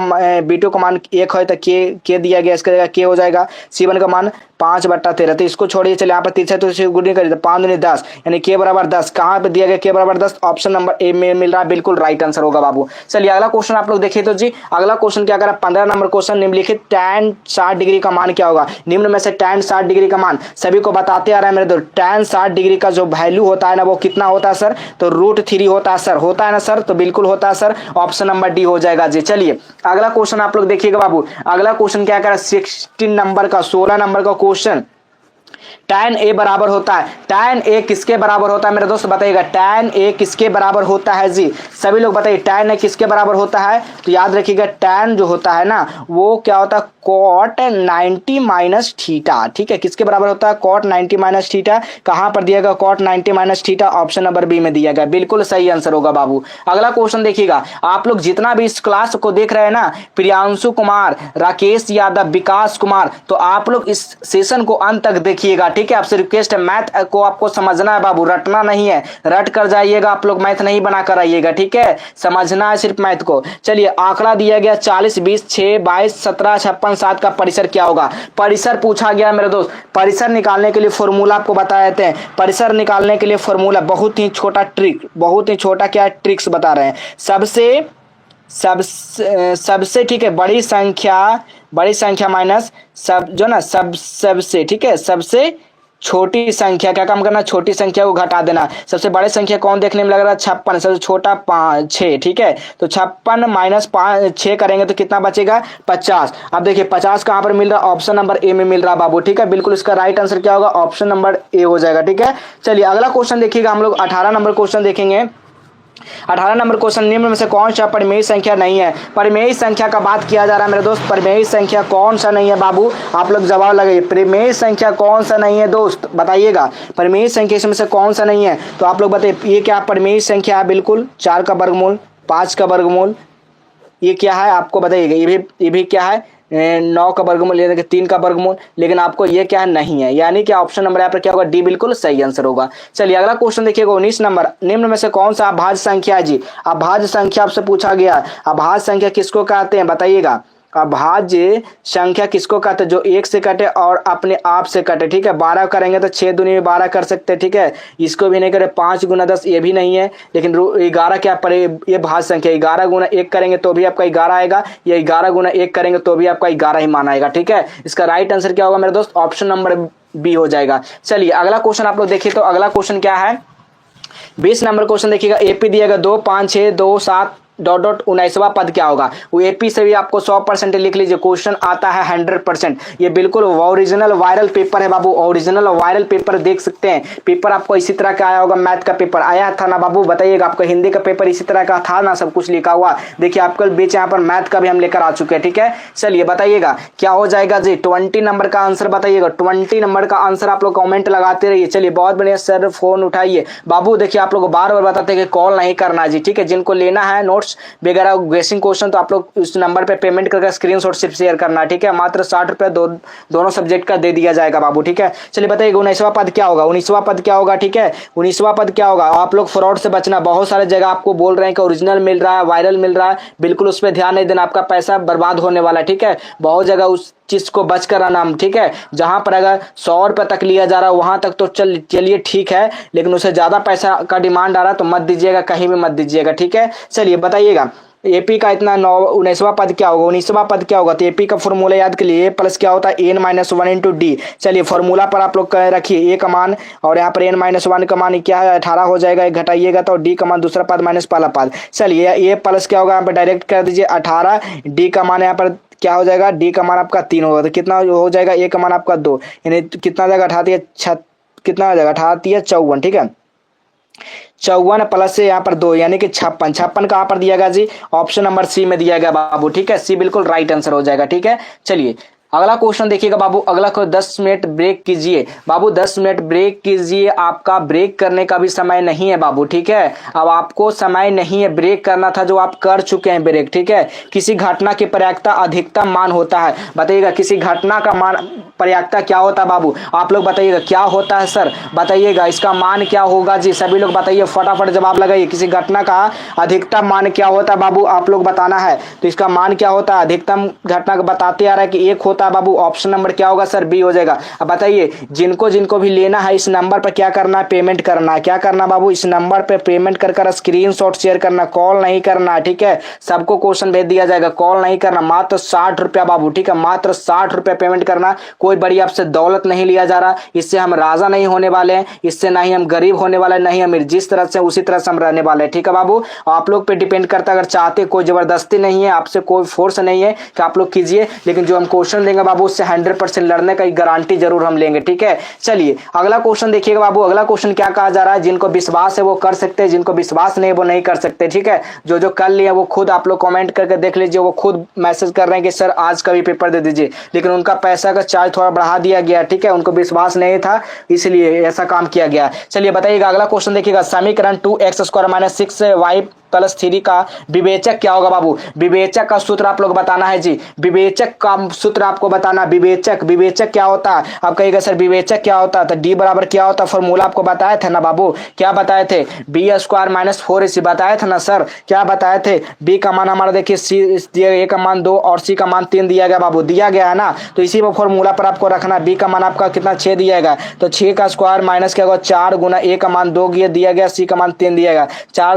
का मान 1 है तो k दिया गया, इसका जगह k हो जाएगा, c1 का मान 5/13, तो इसको छोड़िए, चलिए यहाँ पर तीसरा तो गुणा करिए, 5 दूनी 10 यानी k बराबर 10, कहाँ पे दिया गया k बराबर 10, ऑप्शन नंबर ए में मिल रहा है, बिल्कुल राइट आंसर होगा बाबू। चलिए अगला क्वेश्चन आप लोग देखिए तो जी, अगला क्वेश्चन क्या करा, 15 नंबर क्वेश्चन, निम्नलिखित tan 60 डिग्री का मान क्या होगा, निम्न में से tan 60 डिग्री का मान सभी को बताते आ रहा है मेरे दोस्त, tan 60 डिग्री का जो वैल्यू होता है ना वो कितना होता है सर, तो √3 होता है सर, होता है ना सर, तो बिल्कुल होता है सर, ऑप्शन नंबर डी हो जाएगा जी। चलिए अगला क्वेश्चन आप लोग देखिएगा बाबू, अगला क्वेश्चन क्या करा, 16 नंबर का क्वेश्चन, tan a बराबर होता है, tan a किसके बराबर होता है मेरे दोस्त बताइएगा, tan a किसके बराबर होता है जी, सभी लोग बताइए tan a किसके बराबर होता है, तो याद रखिएगा tan जो होता है ना वो क्या होता है cot 90 माइनस थीटा, ठीक है किसके बराबर होता है cot 90 माइनस थीटा, कहां पर दिया गया cot 90 minus theta, option number B में दिया गया, बिल्कुल सही आंसर होगा बाबू। अगला क्वेश्चन देखिएगा, आप लोग जितना भी इस क्लास को देख रहे हैं ना, प्रियांशु कुमार, राकेश यादव, विकास कुमार, तो आप लोग इस सेशन को अंत तक देखिएगा, ठीक है आपसे रिक्वेस्ट है, मैथ को आपको समझना है बाबू, रटना नहीं है, रट कर जाइएगा आप लोग, मैथ नहीं बना कर आइएगा, ठीक है समझना है सिर्फ मैथ को। चलिए आंकड़ा दिया गया 40 20 6 22 17 56 7 का परिसर क्या होगा, परिसर पूछा गया मेरे दोस्त, परिसर निकालने के लिए फॉर्मूला आपको बता देते हैं, परिसर निकालने के लिए फॉर्मूला बहुत ही छोटा ट्रिक, बहुत ही छोटा क्या ट्रिक्स बता रहे हैं, सबसे ठीक है बड़ी संख्या माइनस सब जो ना सबसे, ठीक है सबसे छोटी संख्या क्या काम करना, छोटी संख्या को घटा देना। सबसे बड़ी संख्या कौन देखने में लग रहा है, 56, सबसे छोटा 5 6, ठीक है। तो 56 माइनस 5 6 करेंगे तो कितना बचेगा, 50। अब देखिए 50 कहाँ पर मिल रहा है, ऑप्शन नंबर ए में मिल रहा है बाबू, ठीक है। बिल्कुल इसका राइट आंसर क्या होगा, ऑप्शन नंबर ए हो जाएगा, ठीक है। चलिए अगला क्वेश्चन देखिएगा, हम लोग 18 नंबर क्वेश्चन देखेंगे। 18 नंबर क्वेश्चन, निम्न में से कौन सा परिमेय संख्या नहीं है। परिमेय संख्या का बात किया जा रहा है मेरे दोस्त, परिमेय संख्या कौन सा नहीं है बाबू, आप लोग जवाब लगाइए। परिमेय संख्या कौन सा नहीं है दोस्त, बताइएगा। परिमेय संख्या इसमें से कौन सा नहीं है, तो आप लोग बताइए। ये क्या परिमेय संख्या है, बिल्कुल 4 का वर्गमूल, 5 का वर्गमूल। ये क्या है आपको बताइएगा, ये भी क्या है, 9 का वर्गमूल, यानी कि 3 का वर्गमूल। लेकिन आपको ये क्या है, नहीं है, यानी कि ऑप्शन नंबर यहाँ पर क्या होगा, डी बिल्कुल सही आंसर होगा। चलिए अगला क्वेश्चन देखिएगा 19 नंबर, निम्न में से कौन सा अभाज्य संख्या है जी। अभाज्य संख्या आपसे पूछा गया, अभाज्य संख्या किसको कहते हैं बताइएगा। अभाज्य संख्या किसको कहते हैं, जो 1 से कटे और अपने आप से कटे, ठीक है। 12 करेंगे तो 6 दूनी में 12 कर सकते हैं, ठीक है। इसको भी नहीं करे, 5 गुना 10 ये भी नहीं है, लेकिन 11 क्या पड़े, ये भाज्य संख्या। 11 गुना 1 करेंगे तो भी आपका 11 आएगा, या 11 गुना 1 करेंगे तो भी आपका 11 ही मान आएगा, ठीक है। इसका राइट आंसर क्या होगा मेरे दोस्त, ऑप्शन नंबर बी हो जाएगा। चलिए अगला क्वेश्चन आप लोग देखिए, तो अगला क्वेश्चन क्या है, 20 नंबर क्वेश्चन देखिएगा। एपी दिएगा 2 5 6 2 7 डॉट डॉट 19वां पद क्या होगा। वो एपी से भी आपको 100% लिख लीजिए, क्वेश्चन आता है 100%। ये बिल्कुल ओरिजिनल वायरल पेपर है बाबू, ओरिजिनल वायरल पेपर देख सकते हैं। पेपर आपको इसी तरह का आया होगा, मैथ का पेपर आया था ना बाबू, बताइएगा। आपका हिंदी का पेपर इसी तरह का था ना, सब कुछ लिखा हुआ। देखिए आपके बीच यहाँ पर मैथ का भी हम लेकर आ चुके हैं, ठीक है। चलिए बताइएगा क्या हो जाएगा जी, 20 नंबर का आंसर बताइएगा। 20 नंबर का आंसर आप लोग कॉमेंट लगाते रहिए। चलिए बहुत बढ़िया सर, फोन उठाइए बाबू। देखिए आप लोग बार बार बताते हैं कि कॉल नहीं करना जी, ठीक है। जिनको लेना है नोट्स वगैरह गेसिंग क्वेश्चन, तो आप लोग उस नंबर पे पेमेंट करके स्क्रीनशॉट सिर्फ शेयर करना, ठीक है। मात्र 60 रुपये दोनों सब्जेक्ट का दे दिया जाएगा बाबू, ठीक है। चलिए बताइएगा 19वां पद क्या होगा, 19वां पद क्या होगा, ठीक है। 19वां पद क्या होगा, आप लोग फ्रॉड से बचना। बहुत सारे जगह आपको बोल रहे हैं कि ओरिजिनल मिल रहा है, वायरल मिल रहा है, बिल्कुल उस पर ध्यान नहीं देना, आपका पैसा बर्बाद होने वाला है, ठीक है। बहुत जगह उस चीज को बच कर आना, ठीक है। जहां पर अगर 100 रुपये तक लिया जा रहा है वहां तक तो चलिए ठीक है, लेकिन उससे ज्यादा पैसा का डिमांड आ रहा है तो मत दीजिएगा, कहीं भी मत दीजिएगा, ठीक है। चलिए बताइएगा एपी का इतना 19वां पद क्या होगा, 19वां पद क्या होगा। तो एपी का फॉर्मूला याद के लिए ए प्लस क्या होता है, एन माइनस 1 इंटू डी। चलिए फॉर्मूला पर आप लोग रखिए ए का मान, और यहाँ पर एन माइनस 1 का मान क्या है, 18 हो जाएगा। एक घटाइएगा तो डी का मान दूसरा पद माइनस पहला पद। चलिए ए प्लस क्या होगा, यहाँ पर डायरेक्ट कर दीजिए 18, डी का मान यहाँ पर क्या हो जाएगा, डी का मान आपका 3 होगा, तो कितना हो जाएगा, ए का मान आपका 2, यानी कितना हो जाएगा, 18 कितना हो जाएगा, 18 54, ठीक है। 54 प्लस से यहाँ पर 2 यानी कि 56। 56 कहाँ पर दिया गया जी, ऑप्शन नंबर सी में दिया गया बाबू, ठीक है। सी बिल्कुल राइट आंसर हो जाएगा, ठीक है। चलिए अगला क्वेश्चन देखिएगा बाबू, अगला को 10 मिनट ब्रेक कीजिए बाबू, 10 मिनट ब्रेक कीजिए। आपका ब्रेक करने का भी समय नहीं है बाबू, ठीक है। अब आपको समय नहीं है, ब्रेक करना था जो आप कर चुके हैं ब्रेक, ठीक है। किसी घटना की पर्यायता अधिकतम मान होता है, बताइएगा किसी घटना का मान पर्यायता क्या होता है बाबू, आप लोग बताइएगा क्या होता है सर, बताइएगा इसका मान क्या होगा जी, सभी लोग बताइए, फटाफट जवाब लगाइए। किसी घटना का अधिकतम मान क्या होता है बाबू, आप लोग बताना है। तो इसका मान क्या होता है, अधिकतम घटना का बताते आ रहा है कि 1 होता है बाबू, ऑप्शन नंबर क्या होगा सर, बी हो जाएगा। अब बताइए जिनको जिनको भी लेना है इस नंबर पर क्या करना है, पेमेंट करना है। क्या करना बाबू, इस नंबर पे पेमेंट कर स्क्रीनशॉट शेयर करना, कॉल नहीं करना, ठीक है। सबको क्वेश्चन भेज दिया जाएगा, कॉल नहीं करना। मात्र 60 रुपया बाबू, ठीक है, मात्र 60 रुपया पेमेंट करना। कोई बड़ी आपसे दौलत नहीं लिया जा रहा, इससे हम राजा नहीं होने वाले हैं, इससे नहीं हम गरीब होने वाले, नहीं अमीर, जिस तरह से उसी तरह से हम रहने वाले हैं, ठीक है बाबू। आप लोग पे डिपेंड करता है, अगर चाहते, कोई जबरदस्ती नहीं है, आपसे कोई फोर्स नहीं है कि आप लोग कीजिए, लेकिन जो हम क्वेश्चन देंगे बाबू उससे 100% लड़ने का गारंटी जरूर हम लेंगे, ठीक है। चलिए अगला क्वेश्चन देखिएगा बाबू, अगला क्वेश्चन क्या कहा जा रहा है, जिनको विश्वास है वो कर सकते हैं, जिनको विश्वास नहीं है वो नहीं कर सकते, ठीक है। जो जो कर लिया वो खुद आप लोग कमेंट करके देख लीजिए, वो खुद मैसेज कर रहे हैं कि सर आज का भी पेपर दे दीजिए, लेकिन उनका पैसा का चार्ज थोड़ा बढ़ा दिया गया, ठीक है। उनको विश्वास नहीं था इसलिए ऐसा काम किया गया। चलिए बताइएगा अगला क्वेश्चन देखिएगा, समीकरण 2x² - 6y + 3 का विवेचक क्या होगा बाबू। विवेचक का सूत्र आप लोग बताना है जी, विवेचक का सूत्र आपको बताना। विवेचक विवेचक क्या होता है, आप कहिएगा सर विवेचक क्या होता है, तो डी बराबर क्या होता है, फॉर्मूला आपको बताए थे ना बाबू, क्या बताए थे, b² - 4ac बताए थे ना सर, क्या बताए थे। बी का मान हमारा देखिए सी दिया, ए का मान 2 और सी का मान 3 दिया गया बाबू, दिया गया है ना। तो इसी फॉर्मूला पर आपको रखना, बी का मान आपका कितना 6 दिया गया, तो 6 का स्क्वायर माइनस क्या होगा 4 गुना ए का मान 2 दिया गया, सी का मान 3 दिया गया, 4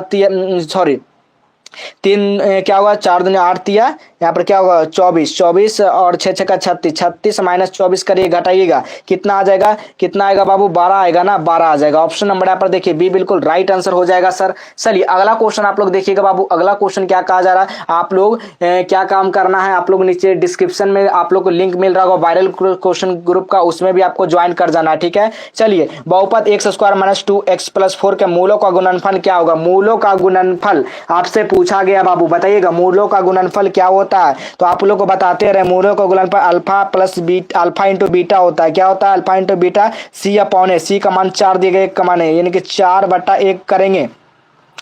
3 क्या होगा 4 दूनी 8 तिया यहाँ पर क्या होगा 24, 24 और 6 6 का 36, 36 माइनस 24 करिए घटाइएगा, कितना आ जाएगा, कितना आएगा बाबू 12 आएगा ना, 12 आ जाएगा। ऑप्शन नंबर यहाँ पर देखिए बी बिल्कुल राइट आंसर हो जाएगा सर। चलिए अगला क्वेश्चन आप लोग देखिएगा बाबू, अगला क्वेश्चन क्या कहा जा रहा है, आप लोग क्या काम करना है, आप लोग नीचे डिस्क्रिप्शन में आप लोग को लिंक मिल रहा होगा वायरल क्वेश्चन ग्रुप का, उसमें भी आपको ज्वाइन कर जाना है, ठीक है। चलिए बहुपद x square minus 2x plus 4 के मूलों का गुणनफल क्या होगा, मूलों का गुणनफल आपसे पूछा गया बाबू, बताइएगा मूलों का गुणनफल क्या होता है। तो आप लोग को बताते रहे, मूलों का गुणनफल alpha plus beta, alpha into beta होता है। क्या होता है अल्फा इंटू बीटा, सी अपॉन ए, सी का मान 4 दिए गए, एक का मान है यानी कि 4/1 करेंगे,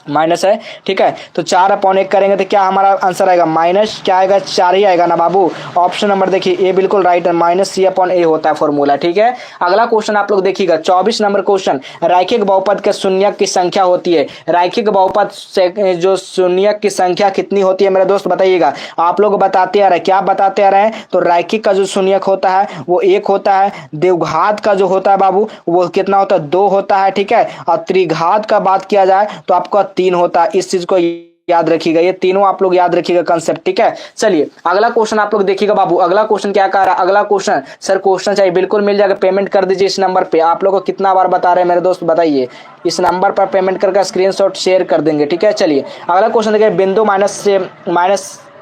माइनस है, ठीक है। तो 4/1 करेंगे तो क्या हमारा आंसर आएगा, माइनस क्या आएगा, 4 ही आएगा ना बाबू। ऑप्शन नंबर देखिए ए बिल्कुल राइट है, माइनस सी अपॉन ए होता है फॉर्मूला, ठीक है। अगला क्वेश्चन आप लोग देखिएगा 24 नंबर क्वेश्चन, रैखिक बहुपद के शून्यक की संख्या होती है, रैखिक बहुपद से जो शून्यक की संख्या कितनी होती है मेरे दोस्त बताइएगा। आप लोग बताते आ रहे, क्या बताते आ रहे हैं, तो रैखिक का जो शून्यक होता है वो 1 होता है, द्विघात का जो होता है बाबू वो कितना होता है, 2 होता है, ठीक है। और त्रिघात का बात किया जाए तो आपका 3 होता है, इस चीज को याद रखिएगा, ये तीनों आप लोग याद रखिएगा कंसेप्ट, ठीक है। चलिए अगला क्वेश्चन आप लोग देखिएगा बाबू, अगला क्वेश्चन क्या कह रहा है, अगला क्वेश्चन सर क्वेश्चन चाहिए बिल्कुल मिल जाएगा, पेमेंट कर दीजिए इस नंबर पे। आप लोग को कितना बार बता रहे हैं मेरे दोस्त बताइए, इस नंबर पर पेमेंट करके स्क्रीनशॉट शेयर कर देंगे, ठीक है। चलिए अगला क्वेश्चन देखिए, बिंदु -6,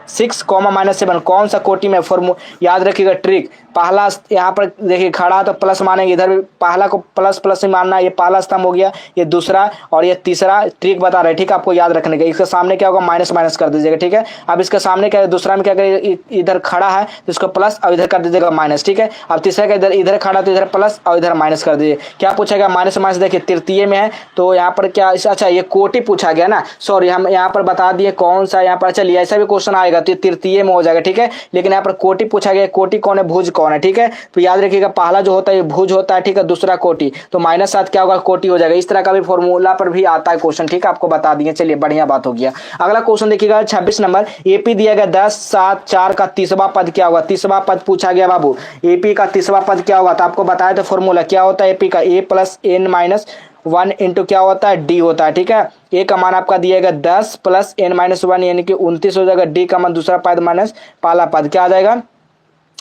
-7 कौन सा कोटि में फॉर्मूला, याद रखिएगा ट्रिक, पहला यहाँ पर देखिए खड़ा तो प्लस मानेंगे, इधर भी पहला को प्लस प्लस ही मानना, ये पहला स्तंभ हो गया, ये दूसरा और ये तीसरा, ट्रिक बता रहे हैं, ठीक है। आपको याद रखने का, इसके सामने क्या होगा माइनस माइनस कर दीजिएगा, ठीक है। अब इसके सामने क्या है, दूसरा में क्या करिए, इधर खड़ा है तो इसको प्लस और इधर कर दीजिएगा माइनस, ठीक है। अब तीसरा का इधर खड़ा तो इधर प्लस और इधर माइनस कर दीजिए। क्या पूछेगा माइनस माइनस, देखिए तृतीय में है तो यहाँ पर क्या, अच्छा ये कोटि पूछा गया ना, सॉरी हम यहाँ पर बता दिए कौन सा यहाँ पर, चलिए ऐसा भी क्वेश्चन आएगा तो तृतीय में हो जाएगा, ठीक है। लेकिन यहाँ पर कोटि पूछा गया, कोटि कौन है, भुज कौन है, ठीक है। तो याद रखिएगा पहला जो होता है भुज होता है, ठीक है, दूसरा कोटि, तो -7 क्या होगा, कोटि हो जाएगा। इस तरह का भी फॉर्मूला पर भी आता है क्वेश्चन, ठीक है, आपको बता दिए। चलिए बढ़िया बात हो गया। अगला क्वेश्चन देखिएगा 26 नंबर, एपी दिया गया 10 7 4 का 30वां पद क्या होगा, 30वां पद पूछा गया बाबू, एपी का 30वां पद क्या होगा, तो आपको बताया था फॉर्मूला क्या होता है एपी का, ए प्लस एन माइनस 1 इंटू क्या होता है डी होता है, ठीक है। ए का मान आपका दिएगा 10 प्लस एन माइनस 1 यानी कि 29 हो जाएगा, डी का मान दूसरा पद माइनस पहला पद क्या आ जाएगा,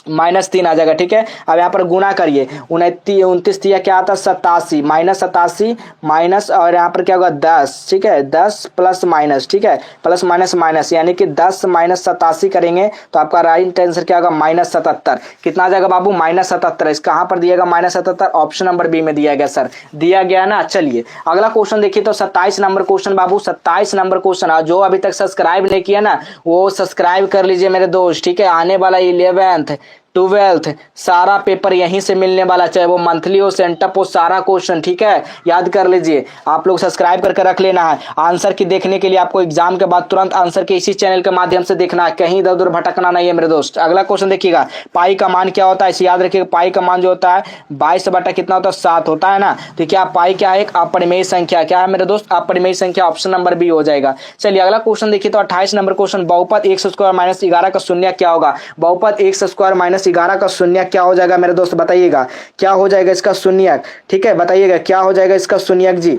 -3 आ जाएगा, ठीक है। अब यहाँ पर गुना करिए, 29 दिया क्या आता है 87, -87 माइनस और यहाँ पर क्या होगा 10, ठीक है, 10 प्लस माइनस, ठीक है, प्लस माइनस माइनस यानी कि 10 माइनस 87 करेंगे तो आपका राइट आंसर क्या होगा -77। कितना आ जाएगा बाबू -77, इस कहाँ पर दिएगा -77, ऑप्शन नंबर बी में दिया गया सर, दिया गया ना। चलिए अगला क्वेश्चन देखिए तो 27 नंबर क्वेश्चन बाबू, 27 नंबर क्वेश्चन, जो अभी तक सब्सक्राइब नहीं किया ना वो सब्सक्राइब कर लीजिए मेरे दोस्त, ठीक है। आने वाला 11th 12th सारा पेपर यहीं से मिलने वाला, चाहे वो मंथली हो सेंटअप हो, सारा क्वेश्चन, ठीक है, याद कर लीजिए। आप लोग सब्सक्राइब करके रख लेना है। आंसर की देखने के लिए आपको एग्जाम के बाद तुरंत आंसर के इसी चैनल के माध्यम से देखना है, कहीं इधर उधर भटकना नहीं है मेरे दोस्त। अगला क्वेश्चन देखिएगा, पाई का मान क्या होता है, इसे याद रखिएगा, पाई का मान जो होता है 22 बटा कितना होता है 7 होता है ना। तो क्या पाई क्या है, एक अपरिमेय संख्या, क्या है मेरे दोस्त, अपरिमेय संख्या, ऑप्शन नंबर बी हो जाएगा। चलिए अगला क्वेश्चन देखिए तो 28 नंबर क्वेश्चन, बहुपद x² - 11 का शून्य क्या होगा, बहुपद x² - 11 का शून्य क्या हो जाएगा मेरे दोस्त बताइएगा, क्या हो जाएगा इसका शून्यक, ठीक है, बताइएगा क्या हो जाएगा इसका शून्यक जी।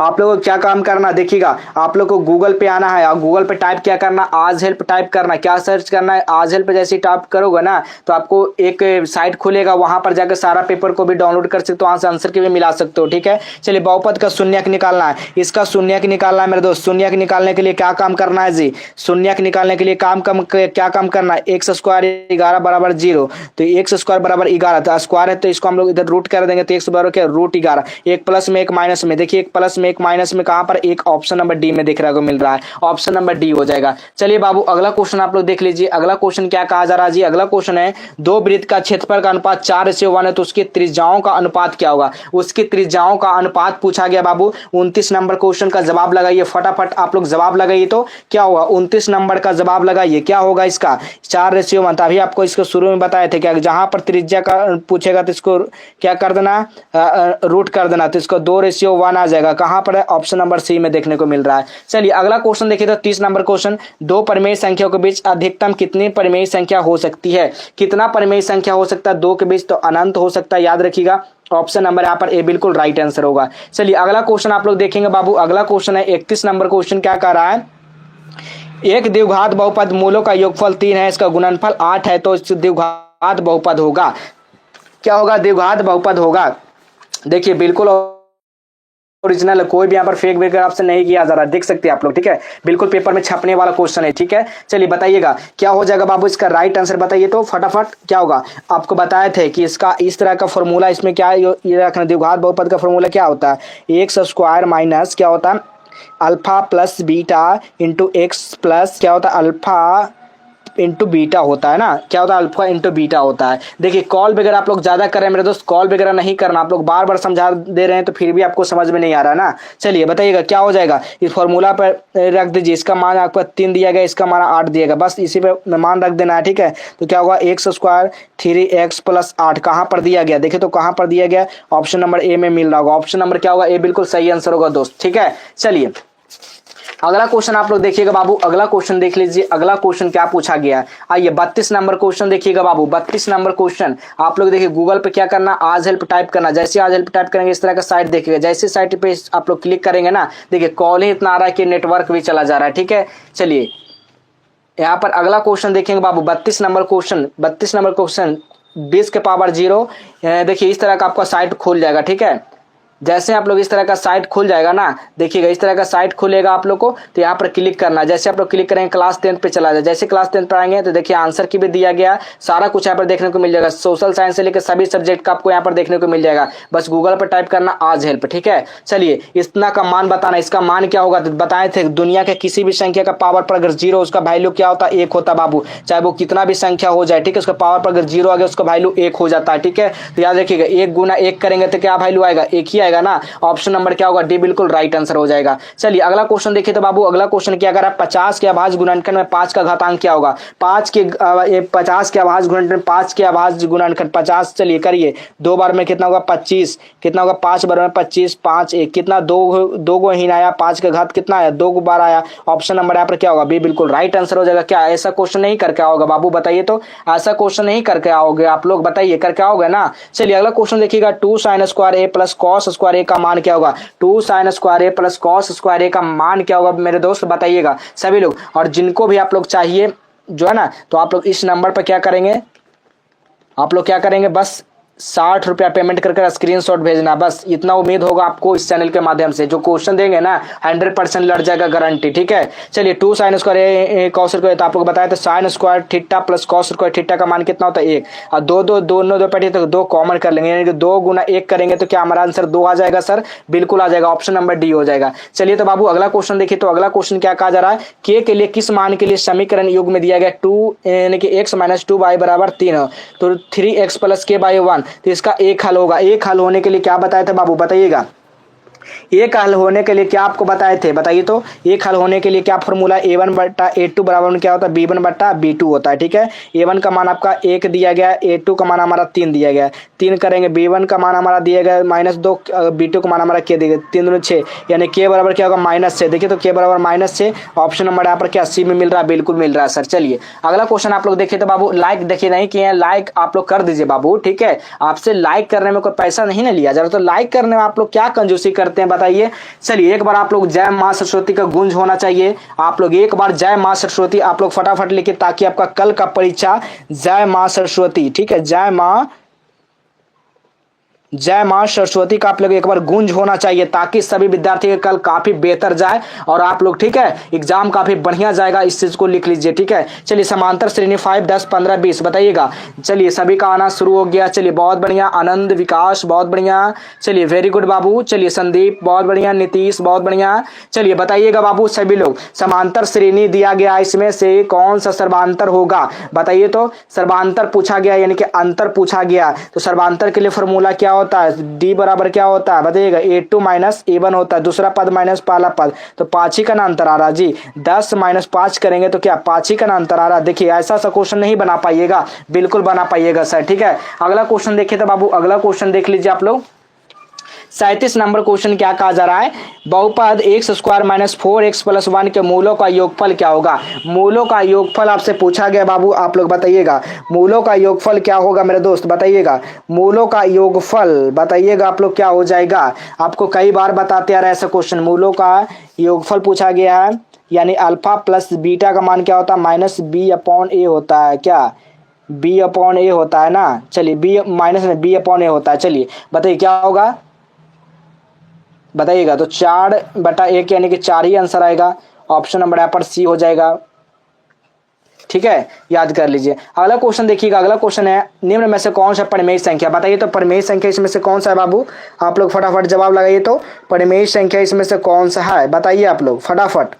आप लोगों को क्या काम करना देखिएगा, आप लोग को गूगल पे आना है और गूगल पे टाइप क्या करना, आज हेल्प टाइप करना, क्या सर्च करना है, आज हेल्प जैसे टाइप करोगे ना तो आपको एक साइट खुलेगा, वहां पर जाकर सारा पेपर को भी डाउनलोड कर सकते हो, वहां से आंसर के भी मिला सकते हो, ठीक है। चलिए बहुपद का शून्यक निकालना है, इसका शून्यक निकालना है मेरे दोस्त। शून्यक निकालने के लिए क्या काम करना है जी, शून्यक निकालने के लिए क्या काम करना है, x² 11 बराबर 0, तो x² बराबर 11, तो स्क्वायर है तो इसको हम लोग इधर रूट कर देंगे, तो x बराबर क्या √11, एक प्लस में एक माइनस में, देखिए एक प्लस में एक माइनस में कहां पर, एक ऑप्शन नंबर डी में देखने को मिल रहा है, ऑप्शन नंबर डी हो जाएगा। चलिए बाबू अगला क्वेश्चन आप लोग देख लीजिए, अगला क्वेश्चन क्या कहा जा रहा है जी, अगला क्वेश्चन है दो वृत्त का क्षेत्रफल का अनुपात 4:1 है तो उसकी त्रिज्याओं का अनुपात क्या होगा, उसकी त्रिज्याओं का अनुपात पूछा गया बाबू। 29 नंबर क्वेश्चन का जवाब लगाइए फटाफट, आप लोग जवाब लगाइए तो क्या होगा, 29 नंबर का जवाब लगाइए, क्या होगा इसका 4:1। अभी आपको इसको शुरू में बताए थे क्या, जहां पर त्रिज्या का पूछेगा तो इसको क्या कर देना, रूट कर देना, तो इसको 2:1 आ जाएगा, कहां पर है, ऑप्शन नंबर सी में देखने को मिल रहा है। चलिए अगला क्वेश्चन देखिए तो 30 नंबर क्वेश्चन, दो परिमेय संख्याओं के बीच अधिकतम कितनी परिमेय संख्या हो सकती है, कितना परिमेय संख्या हो सकता है दो के बीच, तो अनंत हो सकता है, याद रखिएगा, ऑप्शन नंबर यहाँ पर ए बिल्कुल राइट आंसर होगा। चलिए अगला क्वेश्चन आप लोग देखेंगे बाबू, अगला क्वेश्चन है 31 नंबर क्वेश्चन क्या कह रहा है, एक द्विघात बहुपद मूलों का योगफल 3 है, इसका गुणनफल 8 है, तो इस द्विघात बहुपद होगा। क्या होगा? द्विघात बहुपद होगा। देखिए बिल्कुल ओरिजिनल है, कोई भी यहाँ पर फेक वेक आपसे नहीं किया जा रहा, देख सकते हैं आप लोग, ठीक है। बिल्कुल पेपर में छपने वाला क्वेश्चन है, ठीक है। चलिए बताइएगा क्या हो जाएगा बाबू, इसका राइट आंसर बताइए तो फटाफट। क्या होगा? आपको बताए थे कि इसका इस तरह का फॉर्मूला, इसमें क्या ये रखना, द्विघात बहुपद का फॉर्मूला क्या होता है? एक्स स्क्वायर माइनस क्या होता है, alpha plus beta into x plus क्या होता है, अल्फा इंटू बीटा होता है ना। क्या होता है? अल्फा इंटू बीटा होता है। देखिए कॉल वगैरह आप लोग ज्यादा कर रहे हैं मेरे दोस्त, कॉल वगैरह नहीं करना, आप लोग बार बार समझा दे रहे हैं तो फिर भी आपको समझ में नहीं आ रहा ना। चलिए बताइएगा क्या हो जाएगा, इस फॉर्मूला पर रख दीजिए, इसका मान आपका 3 दिया गया, इसका मान 8 दिया गया, बस इसी पे मान रख देना है, ठीक है। तो क्या होगा? एक्स स्क्वायर 3x प्लस 8 कहाँ पर दिया गया, देखिए तो कहाँ पर दिया गया, ऑप्शन नंबर ए में मिल रहा होगा। ऑप्शन नंबर क्या होगा? ए बिल्कुल सही आंसर होगा दोस्त, ठीक है। चलिए अगला क्वेश्चन आप लोग देखिएगा बाबू, अगला क्वेश्चन देख लीजिए, अगला क्वेश्चन क्या पूछा गया है। आइए 32 नंबर क्वेश्चन देखिएगा बाबू, 32 नंबर क्वेश्चन आप लोग देखिए, गूगल पे क्या करना, आज हेल्प टाइप करना। जैसे आज हेल्प टाइप करेंगे इस तरह का साइट देखिएगा, जैसे साइट पे आप लोग क्लिक करेंगे ना, देखिए कॉल ही इतना आ रहा है कि नेटवर्क भी चला जा रहा है, ठीक है। चलिए यहाँ पर अगला क्वेश्चन देखेंगे बाबू, 32 नंबर क्वेश्चन, 32 नंबर क्वेश्चन 20 के पावर 0। देखिए इस तरह का आपका साइट खुल जाएगा, ठीक है। जैसे आप लोग इस तरह का साइट खुल जाएगा ना, देखिएगा इस तरह का साइट खुलेगा आप लोग को, तो यहाँ पर क्लिक करना। जैसे आप लोग क्लिक करेंगे क्लास 10 पे चला जाए, जैसे क्लास 10 पर आएंगे तो देखिए आंसर की भी दिया गया, सारा कुछ यहाँ पर देखने को मिल जाएगा, सोशल साइंस से लेकर सभी सब्जेक्ट का आपको यहाँ पर देखने को मिल जाएगा। बस गूगल पर टाइप करना आज हेल्प, ठीक है। चलिए इतना का मान बताना, इसका मान क्या होगा, तो बताए थे दुनिया के किसी भी संख्या का पावर पर अगर 0 उसका वैल्यू क्या होता है, 1 होता बाबू, चाहे वो कितना भी संख्या हो जाए, ठीक है। उसका पावर पर अगर 0 आ गया उसका वैल्यू 1 हो जाता है, ठीक है। तो याद रखिएगा 1 गुना 1 करेंगे तो क्या वैल्यू आएगा, 1 ही आएगा ना। ऑप्शन नंबर क्या होगा? डी बिल्कुल राइट आंसर हो जाएगा। चलिए अगला क्वेश्चन देखिए तो बाबू, अगला क्वेश्चन क्या करा, 50 के अभाज्य गुणनखंड में 5 का घातांक क्या होगा। 50 के अभाज्य गुणनखंड में 5 के अभाज्य गुणनखंड 50, चलिए करिए, 2 बार में कितना होगा 25, कितना होगा 5 बार में 25, 5 1 कितना, 2 गो ही आया, 5 का घात कितना आया, 2 बार आया। ऑप्शन नंबर यहाँ पर क्या होगा? बी बिल्कुल राइट आंसर हो जाएगा। क्या ऐसा क्वेश्चन नहीं करके आओगे बाबू, बताइए तो, ऐसा क्वेश्चन नहीं करके आओगे आप लोग, बताइए करके आओगे ना। चलिए अगला क्वेश्चन देखिएगा, 2 sin स्क्वायर ए प्लस कॉस स्क्वायर ए का मान क्या होगा। 2 sin स्क्वायर ए प्लस कॉस स्क्वायर ए का मान क्या होगा मेरे दोस्त, बताइएगा सभी लोग। और जिनको भी आप लोग चाहिए जो है ना, तो आप लोग इस नंबर पर क्या करेंगे, आप लोग क्या करेंगे, बस 60 रुपया पेमेंट करके स्क्रीनशॉट भेजना, बस इतना उम्मीद होगा आपको इस चैनल के माध्यम से। जो क्वेश्चन देंगे ना 100% लड़ जाएगा, गारंटी, ठीक है। चलिए 2 sin स्क्वायर ए कॉस स्क्वायर, तो आप लोग बताया तो sin square theta plus cos square theta का मान कितना होता है 1, और दोनों पैटे तो 2 कॉमन कर लेंगे, यानी कि 2 गुना 1 करेंगे तो क्या हमारा आंसर 2 आ जाएगा सर, बिल्कुल आ जाएगा, ऑप्शन नंबर डी हो जाएगा। चलिए तो बाबू अगला क्वेश्चन देखिए, तो अगला क्वेश्चन क्या कहा जा रहा है, के लिए किस मान के लिए समीकरण युग में दिया गया 2 यानी कि x - 2y बराबर 3 हो, तो 3x प्लस के बाई 1, तो इसका एक हल होगा। एक हल होने के लिए क्या बताए थे बाबू, बताइएगा। एक हल होने के लिए क्या आपको बताए थे, बताइए तो। एक हल होने के लिए क्या फॉर्मूला, a1 बट्टा a2 बराबर क्या होता है, b1 बट्टा b2 होता है, ठीक है। a1 का मान आपका 1 दिया गया, a2 का मान हमारा 3 दिया गया, 3 करेंगे, b1 का मान हमारा दिया गया -2, b2 का मान हमारा क्या दिया गया 3 दूनी 6, यानी k बराबर क्या होगा -6। देखिए तो k बराबर -6, ऑप्शन नंबर यहाँ पर क्या सी में मिल रहा है, बिल्कुल मिल रहा है सर। चलिए अगला क्वेश्चन आप लोग देखिए तो बाबू, लाइक देखिए नहीं किए हैं, लाइक आप लोग कर दीजिए बाबू, ठीक है। आपसे लाइक करने में कोई पैसा नहीं ना लिया जा रहा, तो लाइक करने में आप लोग क्या कंजूसी करते हैं बताइए। चलिए एक बार आप लोग जय मां सरस्वती का गूंज होना चाहिए, आप लोग एक बार जय मां सरस्वती आप लोग फटाफट लिखिए, ताकि आपका कल का परीक्षा जय मां सरस्वती, ठीक है, जय मां सरस्वती का आप लोग एक बार गूंज होना चाहिए, ताकि सभी विद्यार्थी का कल काफी बेहतर जाए और आप लोग, ठीक है, एग्जाम काफी बढ़िया जाएगा, इस चीज को लिख लीजिए, ठीक है। चलिए समांतर श्रेणी 5 10 15 20 बताइएगा। चलिए सभी का आना शुरू हो गया, चलिए बहुत बढ़िया, आनंद विकास बहुत बढ़िया, चलिए वेरी गुड बाबू, चलिए संदीप बहुत बढ़िया, नीतीश बहुत बढ़िया। चलिए बताइएगा बाबू सभी लोग, समांतर श्रेणी दिया गया, इसमें से कौन सा सर्वांतर होगा, बताइए तो। सर्वांतर पूछा गया यानी कि अंतर पूछा गया, तो सर्वांतर के लिए फॉर्मूला क्या होता है, डी बराबर क्या होता है बताइएगा, a2 - a1 होता है, दूसरा पद माइनस पहला पद, तो 5 ही का ना अंतर आ रहा जी, 10 - 5 करेंगे तो क्या 5 ही का ना अंतर आ रहा। देखिए ऐसा सा क्वेश्चन नहीं बना पाइएगा, बिल्कुल बना पाइएगा सर, ठीक है। अगला क्वेश्चन देखिए तो बाबू, अगला क्वेश्चन देख लीजिए आप लोग। 37 नंबर क्वेश्चन क्या कहा जा रहा है, बहुपद x square minus 4x plus 1 के मूलों का योगफल क्या होगा। मूलों का योगफल आपसे पूछा गया बाबू, आप लोग बताइएगा मूलों का योगफल क्या होगा मेरे दोस्त, बताइएगा मूलों का योगफल बताइएगा आप लोग क्या हो जाएगा। आपको कई बार बताते आ रहा है ऐसा क्वेश्चन, मूलों का योगफल पूछा गया है, यानी अल्फा प्लस बीटा का मान क्या होता है, माइनस बी अपॉन ए होता है, क्या बी अपॉन ए होता है ना। चलिए बी माइनस में बी अपॉन ए होता है, चलिए बताइए क्या होगा, बताइएगा। तो 4/1 यानी कि 4 ही आंसर आएगा, ऑप्शन नंबर यहाँ पर सी हो जाएगा। ठीक है, याद कर लीजिए। अगला क्वेश्चन देखिएगा, अगला क्वेश्चन है निम्न में से कौन सा परिमेय संख्या, बताइए तो परिमेय संख्या इसमें से कौन सा है बाबू, आप लोग फटाफट जवाब लगाइए। तो परिमेय संख्या इसमें से कौन सा है, बताइए आप लोग फटाफट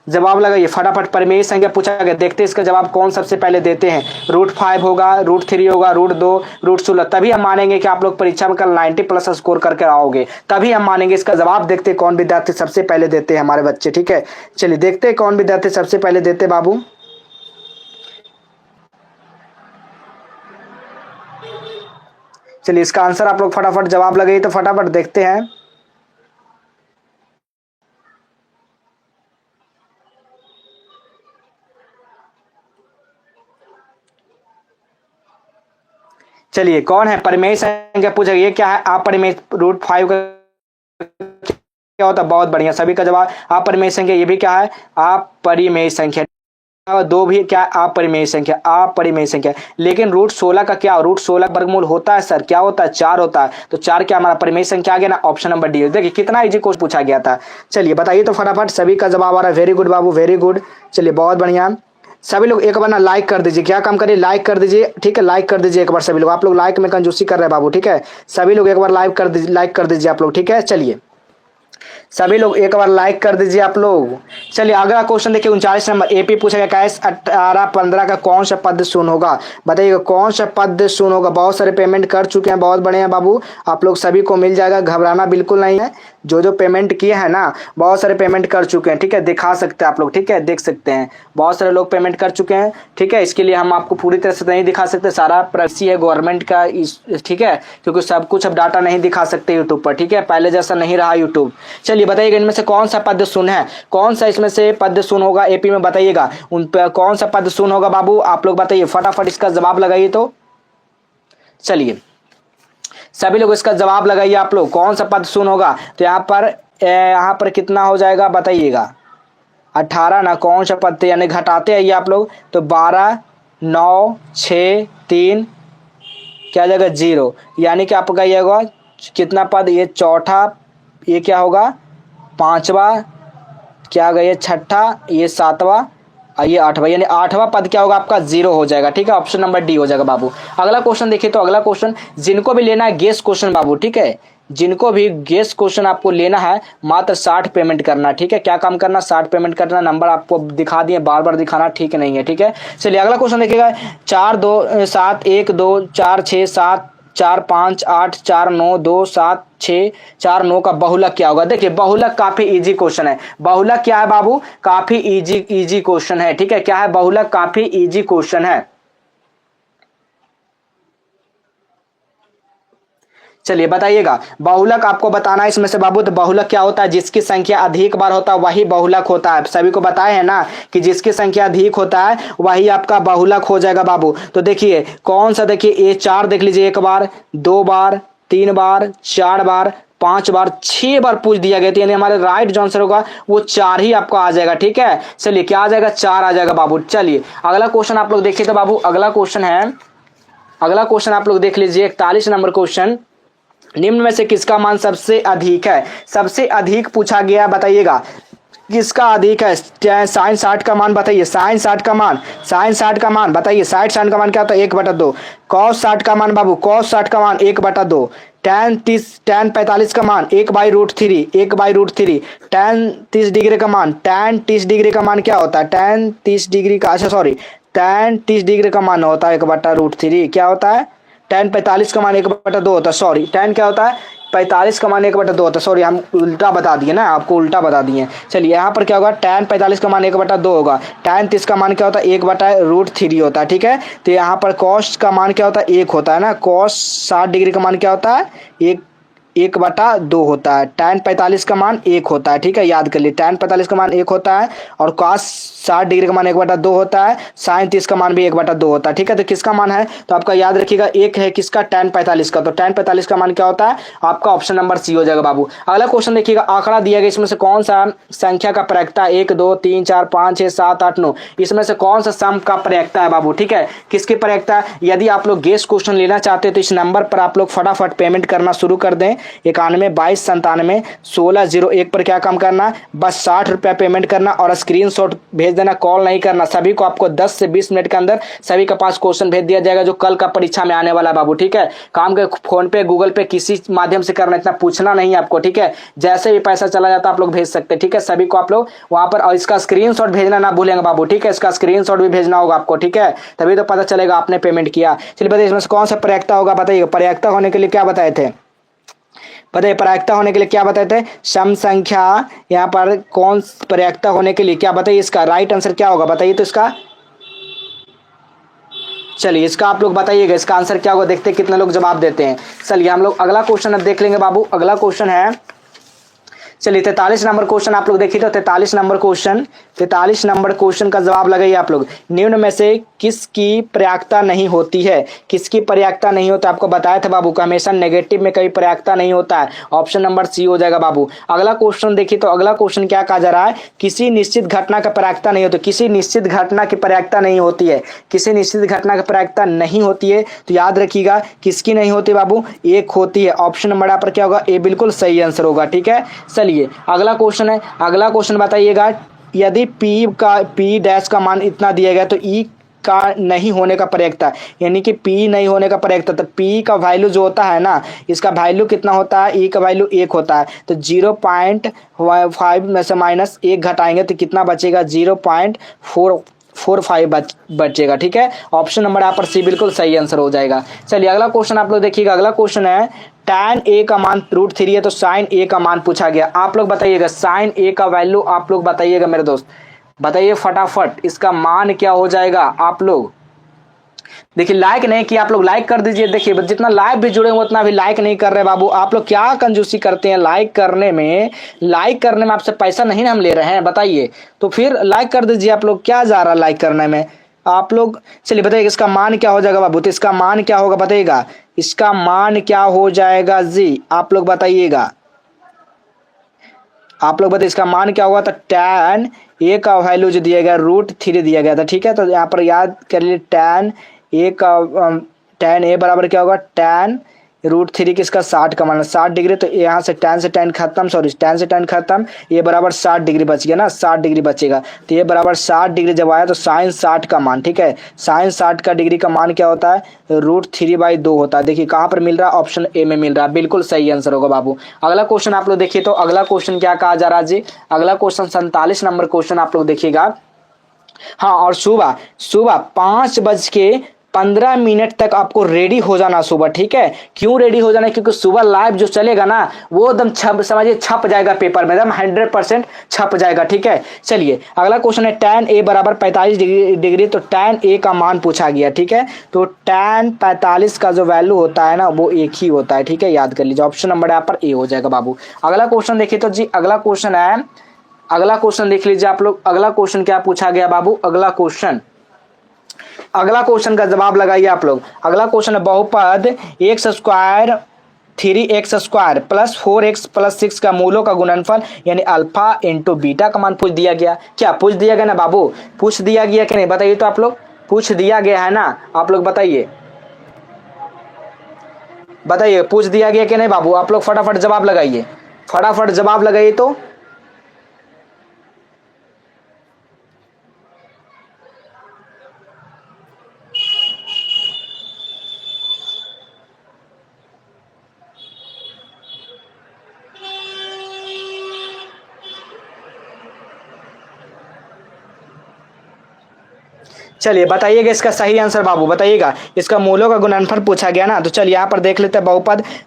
जवाब लगाइए, फटाफट परिमेय संख्या पूछा गया, देखते हैं इसका जवाब कौन सबसे पहले देते हैं। √5 होगा, √3 होगा, √2, √16, तभी हम मानेंगे कि आप लोग परीक्षा में कल 90+ स्कोर करके आओगे, तभी हम मानेंगे। इसका जवाब देखते हैं कौन विद्यार्थी सबसे पहले देते हैं हमारे बच्चे। ठीक है, चलिए देखते हैं कौन विद्यार्थी सबसे पहले देते बाबू। चलिए इसका आंसर आप लोग फटाफट जवाब लगाइए, तो फटाफट देखते हैं। चलिए कौन है, परिमेय संख्या पूछा, ये क्या है, आप परिमेय √5 का क्या होता है, बहुत बढ़िया, सभी का जवाब आप परिमेय संख्या, ये भी क्या है, आप परिमेय संख्या, दो भी क्या, आप परिमेय संख्या, आप परिमेय संख्या। लेकिन √16 का क्या, √16 वर्गमूल होता है सर, क्या होता है, 4 होता है, तो 4 क्या हमारा परिमेय संख्या आ गया ना, ऑप्शन नंबर डी। देखिए कितना इजी क्वेश्चन पूछा गया था। चलिए बताइए तो फटाफट, सभी का जवाब आ रहा है, वेरी गुड बाबू, वेरी गुड। चलिए बहुत बढ़िया, सभी लोग एक बार ना लाइक कर दीजिए, क्या काम करिए, लाइक कर दीजिए। ठीक है, लाइक कर दीजिए एक बार सभी लोग, आप लोग लाइक में कंजूसी कर रहे हैं बाबू। ठीक है, सभी लोग एक बार लाइक कर दीजिए आप लोग। ठीक है, चलिए सभी लोग एक बार लाइक कर दीजिए आप लोग। चलिए अगला क्वेश्चन देखिए, 39 नंबर एपी पूछा गया, कैश 18-15 का कौन सा पद शून्य होगा, बताइएगा कौन सा पद शून्य होगा। बहुत सारे पेमेंट कर चुके हैं, बहुत बड़े हैं बाबू, आप लोग सभी को मिल जाएगा, घबराना बिल्कुल नहीं है। जो जो पेमेंट किए हैं ना, बहुत सारे पेमेंट कर चुके हैं। ठीक है, दिखा सकते हैं आप लोग, ठीक है, देख सकते हैं बहुत सारे लोग पेमेंट कर चुके हैं। ठीक है, इसके लिए हम आपको पूरी तरह से नहीं दिखा सकते, सारा प्राइवेसी है गवर्नमेंट का, ठीक है, क्योंकि सब कुछ अब डाटा नहीं दिखा सकते यूट्यूब पर। ठीक है, पहले जैसा नहीं रहा यूट्यूब। चलिए बताइएगा इनमें से कौन सा पद शून्य है, कौन सा इसमें से पद शून्य होगा एपी में, बताइएगा उन पर कौन सा पद शून्य होगा बाबू, आप लोग बताइए फटाफट इसका जवाब लगाइए। तो चलिए सभी लोग इसका जवाब लगाइए आप लोग, कौन सा पद शून्य होगा। तो यहाँ पर कितना हो जाएगा बताइएगा, 18 ना, कौन सा पद, यानी घटाते आइए आप लोग, तो 12, 9, 6, 3 क्या जाएगा 0, यानी कि आपका ये होगा कितना पद, ये चौथा, ये क्या होगा 5वां, क्या होगा ये 6ठा, ये 7वां और ये 8वां, यानी 8वां पद क्या होगा आपका 0 हो जाएगा। ठीक है, ऑप्शन नंबर डी हो जाएगा बाबू। अगला क्वेश्चन देखिए, तो अगला क्वेश्चन जिनको भी लेना है गेस क्वेश्चन बाबू, ठीक है, जिनको भी गेस क्वेश्चन आपको लेना है मात्र 60 पेमेंट करना। ठीक है, क्या काम करना, 60 पेमेंट करना। नंबर आपको दिखा दिए, बार बार दिखाना ठीक नहीं है। ठीक है, चलिए अगला क्वेश्चन देखिएगा, 4 2 7 1 2 4 6 7 4 5 8 4 9 2 7 6 4 9 का बहुलक क्या होगा। देखिए बहुलक काफी इजी क्वेश्चन है, बहुलक क्या है बाबू, काफी इजी क्वेश्चन है। ठीक है, क्या है बहुलक, काफी इजी क्वेश्चन है। चलिए बताइएगा, बहुलक आपको बताना है इसमें से बाबू। तो बहुलक क्या होता है, जिसकी संख्या अधिक बार होता है वही बहुलक होता है। सभी को बताए हैं ना कि जिसकी संख्या अधिक होता है वही आपका बहुलक हो जाएगा बाबू। तो देखिए कौन सा, देखिए ये 4 देख लीजिए, 1 बार 2 बार 3 बार 4 बार 5 बार 6 बार पूछ दिया गया, यानी हमारे राइट जो आंसर होगा वो 4 ही आपका आ जाएगा। ठीक है, चलिए क्या आ जाएगा, 4 आ जाएगा बाबू। चलिए अगला क्वेश्चन आप लोग देखिए, तो बाबू अगला क्वेश्चन है, अगला क्वेश्चन आप लोग देख लीजिए, 41 नंबर क्वेश्चन, निम्न में से किसका मान सबसे अधिक है, सबसे अधिक पूछा गया, बताइएगा किसका अधिक है। साइन 60 का मान बताइए, साइन 60 का मान, साइन 60 का मान बताइए, साइन 60 का मान क्या होता है 1/2। कॉस 60 का मान बाबू, कॉस 60 का मान 1/2। tan 45 का मान 1/√3, 1/√3। tan 30 डिग्री का मान, tan 30 डिग्री का मान क्या होता है, tan 30 डिग्री का, अच्छा सॉरी, tan 30 डिग्री का मान होता है 1/√3, क्या होता है tan 45 का मान 1/2 होता है, सॉरी tan क्या होता है 45 का मान 1/2 होता है, सॉरी हम उल्टा बता दिए ना, आपको उल्टा बता दिए। चलिए यहाँ पर क्या होगा, tan 45 का मान 1/2 होगा, tan 30 का मान क्या होता है 1/√3 होता है। ठीक है, तो यहाँ पर cos का मान क्या होता है 1 होता है ना, cos 60 डिग्री का मान क्या होता है 1 1/2 होता है। tan 45 का मान 1 होता है, ठीक है, याद कर लिए, tan 45 का मान 1 होता है और cos 60 डिग्री का मान 1/2 होता है, sin 30 का मान भी 1/2 होता है, ठीक है। तो किसका मान है, तो आपका याद रखिएगा एक है किसका, tan 45 का। तो tan 45 का मान क्या होता है, आपका ऑप्शन नंबर सी हो जाएगा बाबू। अगला क्वेश्चन देखिएगा, आंकड़ा दिया गया, इसमें से कौन सा संख्या का प्रयोक्ता 1 2 3 4 5 6 7 8 9, इसमें से कौन सा सम का प्रयोक्ता है बाबू, ठीक है, किसकी प्रयोक्ता। यदि आप लोग गेस क्वेश्चन लेना चाहते हैं तो इस नंबर पर आप लोग फटाफट पेमेंट करना शुरू कर दें। 91 22 97 16 01 पर क्या काम करना, बस 60 रुपया पेमेंट करना और स्क्रीनशॉट भेज देना, कॉल नहीं करना। सभी को आपको 10 से 20 मिनट के अंदर सभी के पास क्वेश्चन भेज दिया जाएगा जो कल का परीक्षा में आने वाला है बाबू, ठीक है। काम के फोन पे गूगल पे किसी माध्यम से करना, इतना पूछना नहीं आपको, ठीक है। जैसे भी पैसा चला जाता आप लोग भेज सकते हैं, ठीक है। सभी को आप लोग वहां पर, और इसका स्क्रीनशॉट भेजना ना भूलेंगे बाबू, ठीक है। इसका स्क्रीनशॉट भी भेजना होगा आपको, ठीक है, तभी तो पता चलेगा आपने पेमेंट किया। चलिए बताइए इसमें से कौन सा प्रयोक्ता होगा, बताइए। प्रयोक्ता होने के लिए क्या बताए थे, बताइए, प्रयोक्ता होने के लिए क्या बताए थे, सम संख्या। यहाँ पर कौन प्रयोक्ता होने के लिए क्या बताइए, इसका राइट आंसर क्या होगा बताइए तो इसका। चलिए इसका आप लोग बताइएगा, इसका आंसर क्या होगा, देखते हैं कितने लोग जवाब देते हैं। चलिए हम लोग अगला क्वेश्चन अब देख लेंगे बाबू। अगला क्वेश्चन है, चलिए 43 नंबर क्वेश्चन आप लोग देखिए। तो 43 नंबर क्वेश्चन, 43 नंबर क्वेश्चन का जवाब लगाइए आप लोग। निम्न में से किसकी प्रयोक्ता नहीं होती है, किसकी प्रयोक्ता नहीं होता, आपको बताया था बाबू, हमेशा नेगेटिव में कभी प्रयोक्ता नहीं होता है, ऑप्शन नंबर सी हो जाएगा बाबू। अगला क्वेश्चन देखिए, तो अगला क्वेश्चन क्या कहा जा रहा है, किसी निश्चित घटना का प्रयोक्ता नहीं होता, किसी निश्चित घटना की प्रयोक्ता नहीं होती है, किसी निश्चित घटना की प्रयोक्ता नहीं होती है। तो याद रखिएगा किसकी नहीं होती बाबू, एक होती है, ऑप्शन नंबर पर क्या होगा, ए बिल्कुल सही आंसर होगा, ठीक है। चलिए अगला क्वेश्चन है, अगला क्वेश्चन बताइएगा, यदि पी डैश का मान इतना दिया गया तो ई का नहीं होने का प्रयोक्ता, यानी कि पी नहीं होने का प्रयोक्ता, तो पी का वैल्यू जो होता है ना, इसका वैल्यू कितना होता है, ई का वैल्यू 1 होता है। तो 0.5 में से -1 घटाएंगे तो कितना बचेगा, 0.445 बचेगा, ठीक है। ऑप्शन नंबर यहाँ पर सी बिल्कुल सही आंसर हो जाएगा। चलिए अगला क्वेश्चन आप लोग देखिएगा। अगला क्वेश्चन है, tan a का मान √3 है तो sin a का मान पूछा गया। आप लोग बताइएगा sin a का वैल्यू, आप लोग बताइएगा मेरे दोस्त, बताइए फटाफट इसका मान क्या हो जाएगा। आप लोग देखिए लाइक नहीं किया, आप लोग लाइक कर दीजिए। देखिए जितना लाइव भी जुड़े हुए उतना भी लाइक नहीं कर रहे बाबू, आप लोग क्या कंजूसी करते हैं लाइक करने में, लाइक करने में आपसे पैसा नहीं ना हम ले रहे हैं, बताइए। तो फिर लाइक कर दीजिए, आप लोग क्या जा रहा है लाइक करने में आप लोग। चलिए बताइए इसका मान क्या हो जाएगा बाबू, तो इसका मान क्या होगा बताइएगा, इसका मान क्या हो जाएगा जी, आप लोग बताइएगा, आप लोग बताइए इसका मान क्या होगा। तो tan a का वैल्यू जो दिया गया √3 दिया गया था, ठीक है। तो यहाँ पर याद कर लिए tan a बराबर क्या होगा, tan √3 किसका 60 का मान 60 डिग्री। तो यहाँ से tan खत्म, सॉरी tan से tan खत्म, ये बराबर 60 डिग्री बच गया ना, 60 डिग्री बचेगा। तो ये बराबर 60 डिग्री जब आया तो sin 60 का मान, ठीक है, sin 60 का डिग्री का मान क्या होता है, √3/2 होता है। देखिए कहाँ पर मिल रहा है, ऑप्शन ए में मिल रहा है, बिल्कुल सही आंसर होगा बाबू। अगला क्वेश्चन आप लोग देखिए, तो अगला क्वेश्चन क्या कहा जा रहा है जी, अगला क्वेश्चन 47 नंबर क्वेश्चन आप लोग देखिएगा। हाँ, और सुबह 5:15 तक आपको रेडी हो जाना सुबह, ठीक है। क्यों रेडी हो जाना है, क्योंकि सुबह लाइव जो चलेगा ना वो एकदम समझिए छप जाएगा पेपर में, एकदम 100% छप जाएगा, ठीक है। चलिए अगला क्वेश्चन है, tan a बराबर 45 डिग्री, तो tan a का मान पूछा गया, ठीक है। तो tan 45 का जो वैल्यू होता है ना वो एक ही होता है, ठीक है, याद कर लीजिए। ऑप्शन नंबर यहाँ पर ए हो जाएगा बाबू। अगला क्वेश्चन देखिए, तो जी अगला क्वेश्चन है, अगला क्वेश्चन देख लीजिए आप लोग। अगला क्वेश्चन क्या पूछा गया बाबू, अगला क्वेश्चन का जवाब लगाइए आप लोग। अगला क्वेश्चन है, बहुपद x² 3x² + 4x + 6 का मूलों का गुणनफल यानी अल्फा इंटू बीटा का मान पूछ दिया गया। क्या पूछ दिया गया ना बाबू, पूछ दिया गया कि नहीं बताइए तो आप लोग, पूछ दिया गया है ना, आप लोग बताइए, बताइए पूछ दिया गया कि नहीं बाबू, आप लोग फटाफट जवाब लगाइए, फटाफट जवाब लगाइए। तो चलिए बताइएगा इसका सही आंसर बाबू, बताइएगा। इसका मूलों का गुणनफल पूछा गया ना, तो चलिए यहाँ पर देख लेते हैं।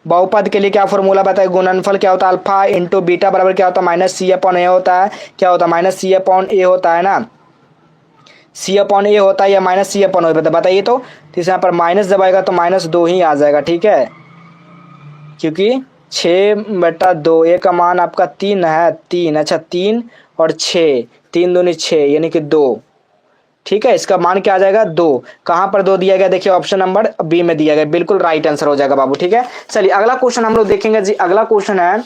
बहुपद के लिए क्या फॉर्मूला बताइए, गुणनफल क्या होता है, अल्फा इंटू बीटा बराबर क्या होता है, -c/a होता है, क्या होता है, -c/a होता है ना, c/a होता है या -c/a, बताइए तो। यहाँ पर माइनस जब आएगा तो -2 ही आ जाएगा, ठीक है, क्योंकि 6/2, ए का मान आपका 3 है, 3, अच्छा 3 और 6, 3 दूनी 6 यानी कि 2। ठीक है, इसका मान क्या आ जाएगा 2। कहाँ पर 2 दिया गया, देखिए ऑप्शन नंबर बी में दिया गया, बिल्कुल राइट आंसर हो जाएगा बाबू। ठीक है, चलिए अगला क्वेश्चन हम लोग देखेंगे जी। अगला क्वेश्चन है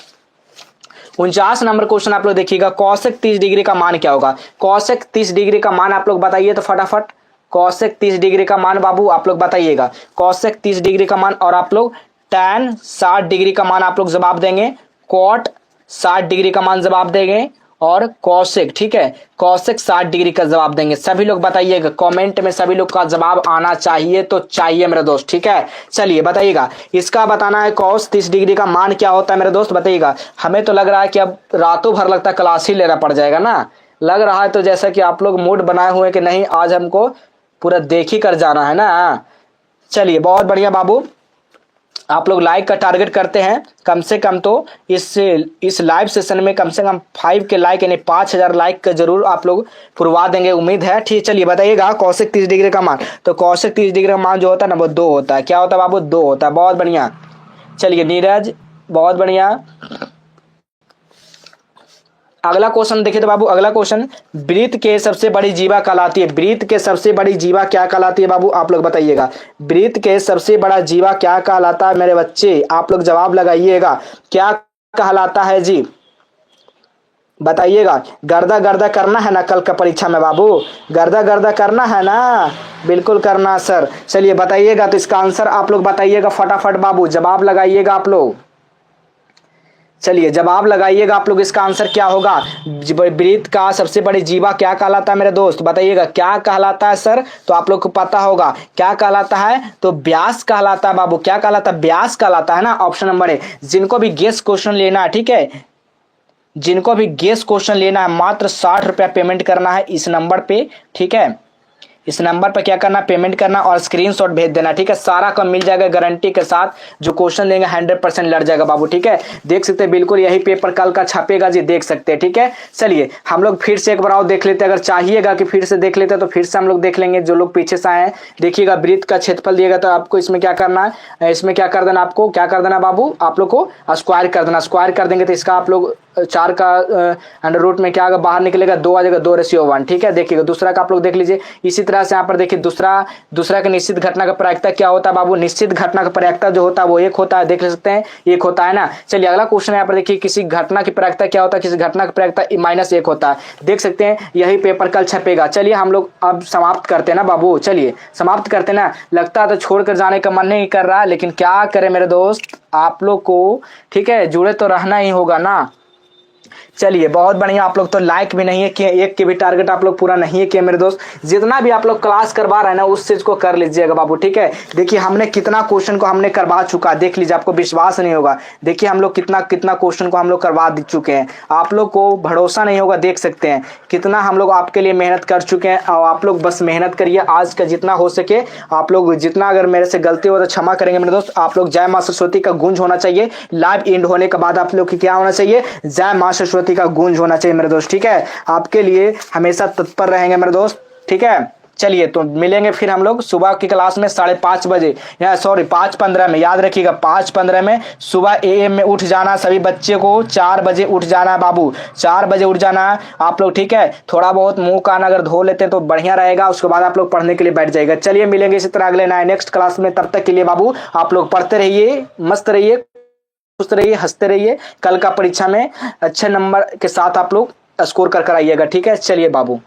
49 नंबर क्वेश्चन, आप लोग देखिएगा। कौशिक 30 डिग्री का मान क्या होगा? कौशिक 30 डिग्री का मान आप लोग बताइए तो फटाफट। कौशिक 30 डिग्री का मान बाबू आप लोग बताइएगा। कौशिक 30 डिग्री का मान, और आप लोग tan 60 डिग्री का मान आप लोग जवाब देंगे। कॉट 60 डिग्री का मान जवाब देंगे, और कौशिक, ठीक है, कौशिक 60 डिग्री का जवाब देंगे। सभी लोग बताइएगा, कमेंट में सभी लोग का जवाब आना चाहिए तो चाहिए मेरे दोस्त। ठीक है, चलिए बताइएगा, इसका बताना है कॉस 30 डिग्री का मान क्या होता है मेरे दोस्त, बताइएगा। हमें तो लग रहा है कि अब रातों भर लगता है क्लास ही लेना पड़ जाएगा ना, लग रहा है। तो जैसा कि आप लोग मूड बनाए हुए कि नहीं आज हमको पूरा देख ही कर जाना है ना। चलिए बहुत बढ़िया बाबू, आप लोग लाइक का टारगेट करते हैं कम से कम, तो इस लाइव सेशन में कम से कम 5 के लाइक यानी 5000 लाइक का जरूर आप लोग पुरवा देंगे, उम्मीद है। ठीक, चलिए बताइएगा कौशिक 30 डिग्री का मान। तो कौशिक 30 डिग्री का मान जो होता है ना वो 2 होता है। क्या होता है बाबू? 2 होता है। बहुत बढ़िया, चलिए नीरज बहुत बढ़िया। अगला क्वेश्चन देखिए तो बाबू, अगला क्वेश्चन, वृत्त के सबसे बड़ी जीवा कहलाती है। वृत्त के सबसे बड़ी जीवा क्या कहलाती है बाबू, आप लोग बताइएगा। वृत्त के सबसे बड़ा जीवा क्या कहलाता है मेरे बच्चे, आप लोग जवाब लगाइएगा, क्या कहलाता है जी, बताइएगा। गर्दा गर्दा करना है ना कल का परीक्षा में बाबू, गर्दा गर्दा करना है ना, बिल्कुल करना सर। चलिए बताइएगा, तो इसका आंसर आप लोग बताइएगा फटाफट बाबू, जवाब लगाइएगा आप लोग। चलिए जवाब लगाइएगा आप लोग, इसका आंसर क्या होगा? वृत्त का सबसे बड़ी जीवा क्या कहलाता है मेरे दोस्त, बताइएगा क्या कहलाता है सर। तो आप लोग को पता होगा क्या कहलाता है, तो व्यास कहलाता है बाबू। क्या कहलाता है? व्यास कहलाता है ना, ऑप्शन नंबर है। जिनको भी गेस क्वेश्चन लेना है, ठीक है, जिनको भी गेस क्वेश्चन लेना है, मात्र 60 रुपया पेमेंट करना है इस नंबर पे। ठीक है, इस नंबर पर क्या करना, पेमेंट करना और स्क्रीनशॉट भेज देना। ठीक है, सारा काम मिल जाएगा गारंटी के साथ, जो क्वेश्चन देंगे 100% लड़ जाएगा बाबू। ठीक है, देख सकते हैं बिल्कुल यही पेपर कल का छपेगा जी, देख सकते हैं। ठीक है, चलिए हम लोग फिर से एक बार और देख लेते हैं, अगर चाहिएगा कि फिर से देख लेते हैं तो फिर से हम लोग देख लेंगे। जो लोग पीछे से आए हैं देखिएगा, वृत्त का क्षेत्रफल दिएगा तो आपको इसमें क्या करना है, इसमें क्या कर देना, आपको क्या कर देना बाबू, आप लोग को स्क्वायर कर देना। स्क्वायर कर देंगे तो इसका आप लोग 4 का अंडर रूट में क्या बाहर निकलेगा, 2 आ जाएगा, 2:1। ठीक है, देखिएगा दूसरा का आप लोग देख लीजिए। इसी तरह से यहाँ पर देखिए दूसरा का निश्चित घटना का प्रायिकता क्या होता है बाबू, निश्चित घटना का प्रायिकता जो होता है वो 1 होता है, देख सकते हैं 1 होता है ना। चलिए अगला क्वेश्चन यहाँ पर देखिए, किसी घटना की प्रायिकता क्या होता है, किसी घटना का प्रायिकता -1 होता है, देख सकते हैं यही पेपर कल छपेगा। चलिए हम लोग अब समाप्त करते हैं ना बाबू, चलिए समाप्त करते हैं ना। लगता है तो छोड़कर जाने का मन नहीं कर रहा, लेकिन क्या करें मेरे दोस्त, आप लोग को ठीक है जुड़े तो रहना ही होगा ना। चलिए बहुत बढ़िया, आप लोग तो लाइक भी नहीं है कि एक के भी टारगेट आप लोग पूरा नहीं है किया मेरे दोस्त। जितना भी आप लोग क्लास करवा रहे हैं ना उस चीज को कर लीजिएगा बाबू। ठीक है, देखिए हमने कितना क्वेश्चन को हमने करवा चुका, देख लीजिए, आपको विश्वास नहीं होगा। देखिए हम लोग कितना क्वेश्चन को हम लोग करवा चुके हैं, आप लोग को भरोसा नहीं होगा, देख सकते हैं कितना हम लोग आपके लिए मेहनत कर चुके हैं। और आप लोग बस मेहनत करिए, आज का जितना हो सके आप लोग जितना, अगर मेरे से गलती हो तो क्षमा करेंगे मेरे दोस्त। आप लोग जय मां सरस्वती का गूंज होना चाहिए, लाइव एंड होने के बाद आप लोग की क्या होना चाहिए, जय मां सरस्वती का गूंज होना चाहिए मेरे दोस्त। ठीक है, आपके लिए हमेशा तत्पर रहेंगे मेरे दोस्त। ठीक है, चलिए तो मिलेंगे फिर हम लोग सुबह की क्लास में 5:30 बजे, या सॉरी 5:15 में, याद रखिएगा 5:15 में सुबह AM में उठ जाना। सभी बच्चे को 4 बजे उठ जाना है बाबू, 4 बजे उठ जाना है आप लोग। ठीक है, थोड़ा बहुत मुंह कान अगर धो लेते हैं तो बढ़िया रहेगा, उसके बाद आप लोग पढ़ने के लिए बैठ जाएगा। चलिए मिलेंगे इसी तरह अगले नए नेक्स्ट क्लास में, तब तक के लिए बाबू आप लोग पढ़ते रहिए, मस्त रहिए, खुश रहिए, हंसते रहिए। कल का परीक्षा में अच्छे नंबर के साथ आप लोग स्कोर कर आइएगा। ठीक है, चलिए बाबू।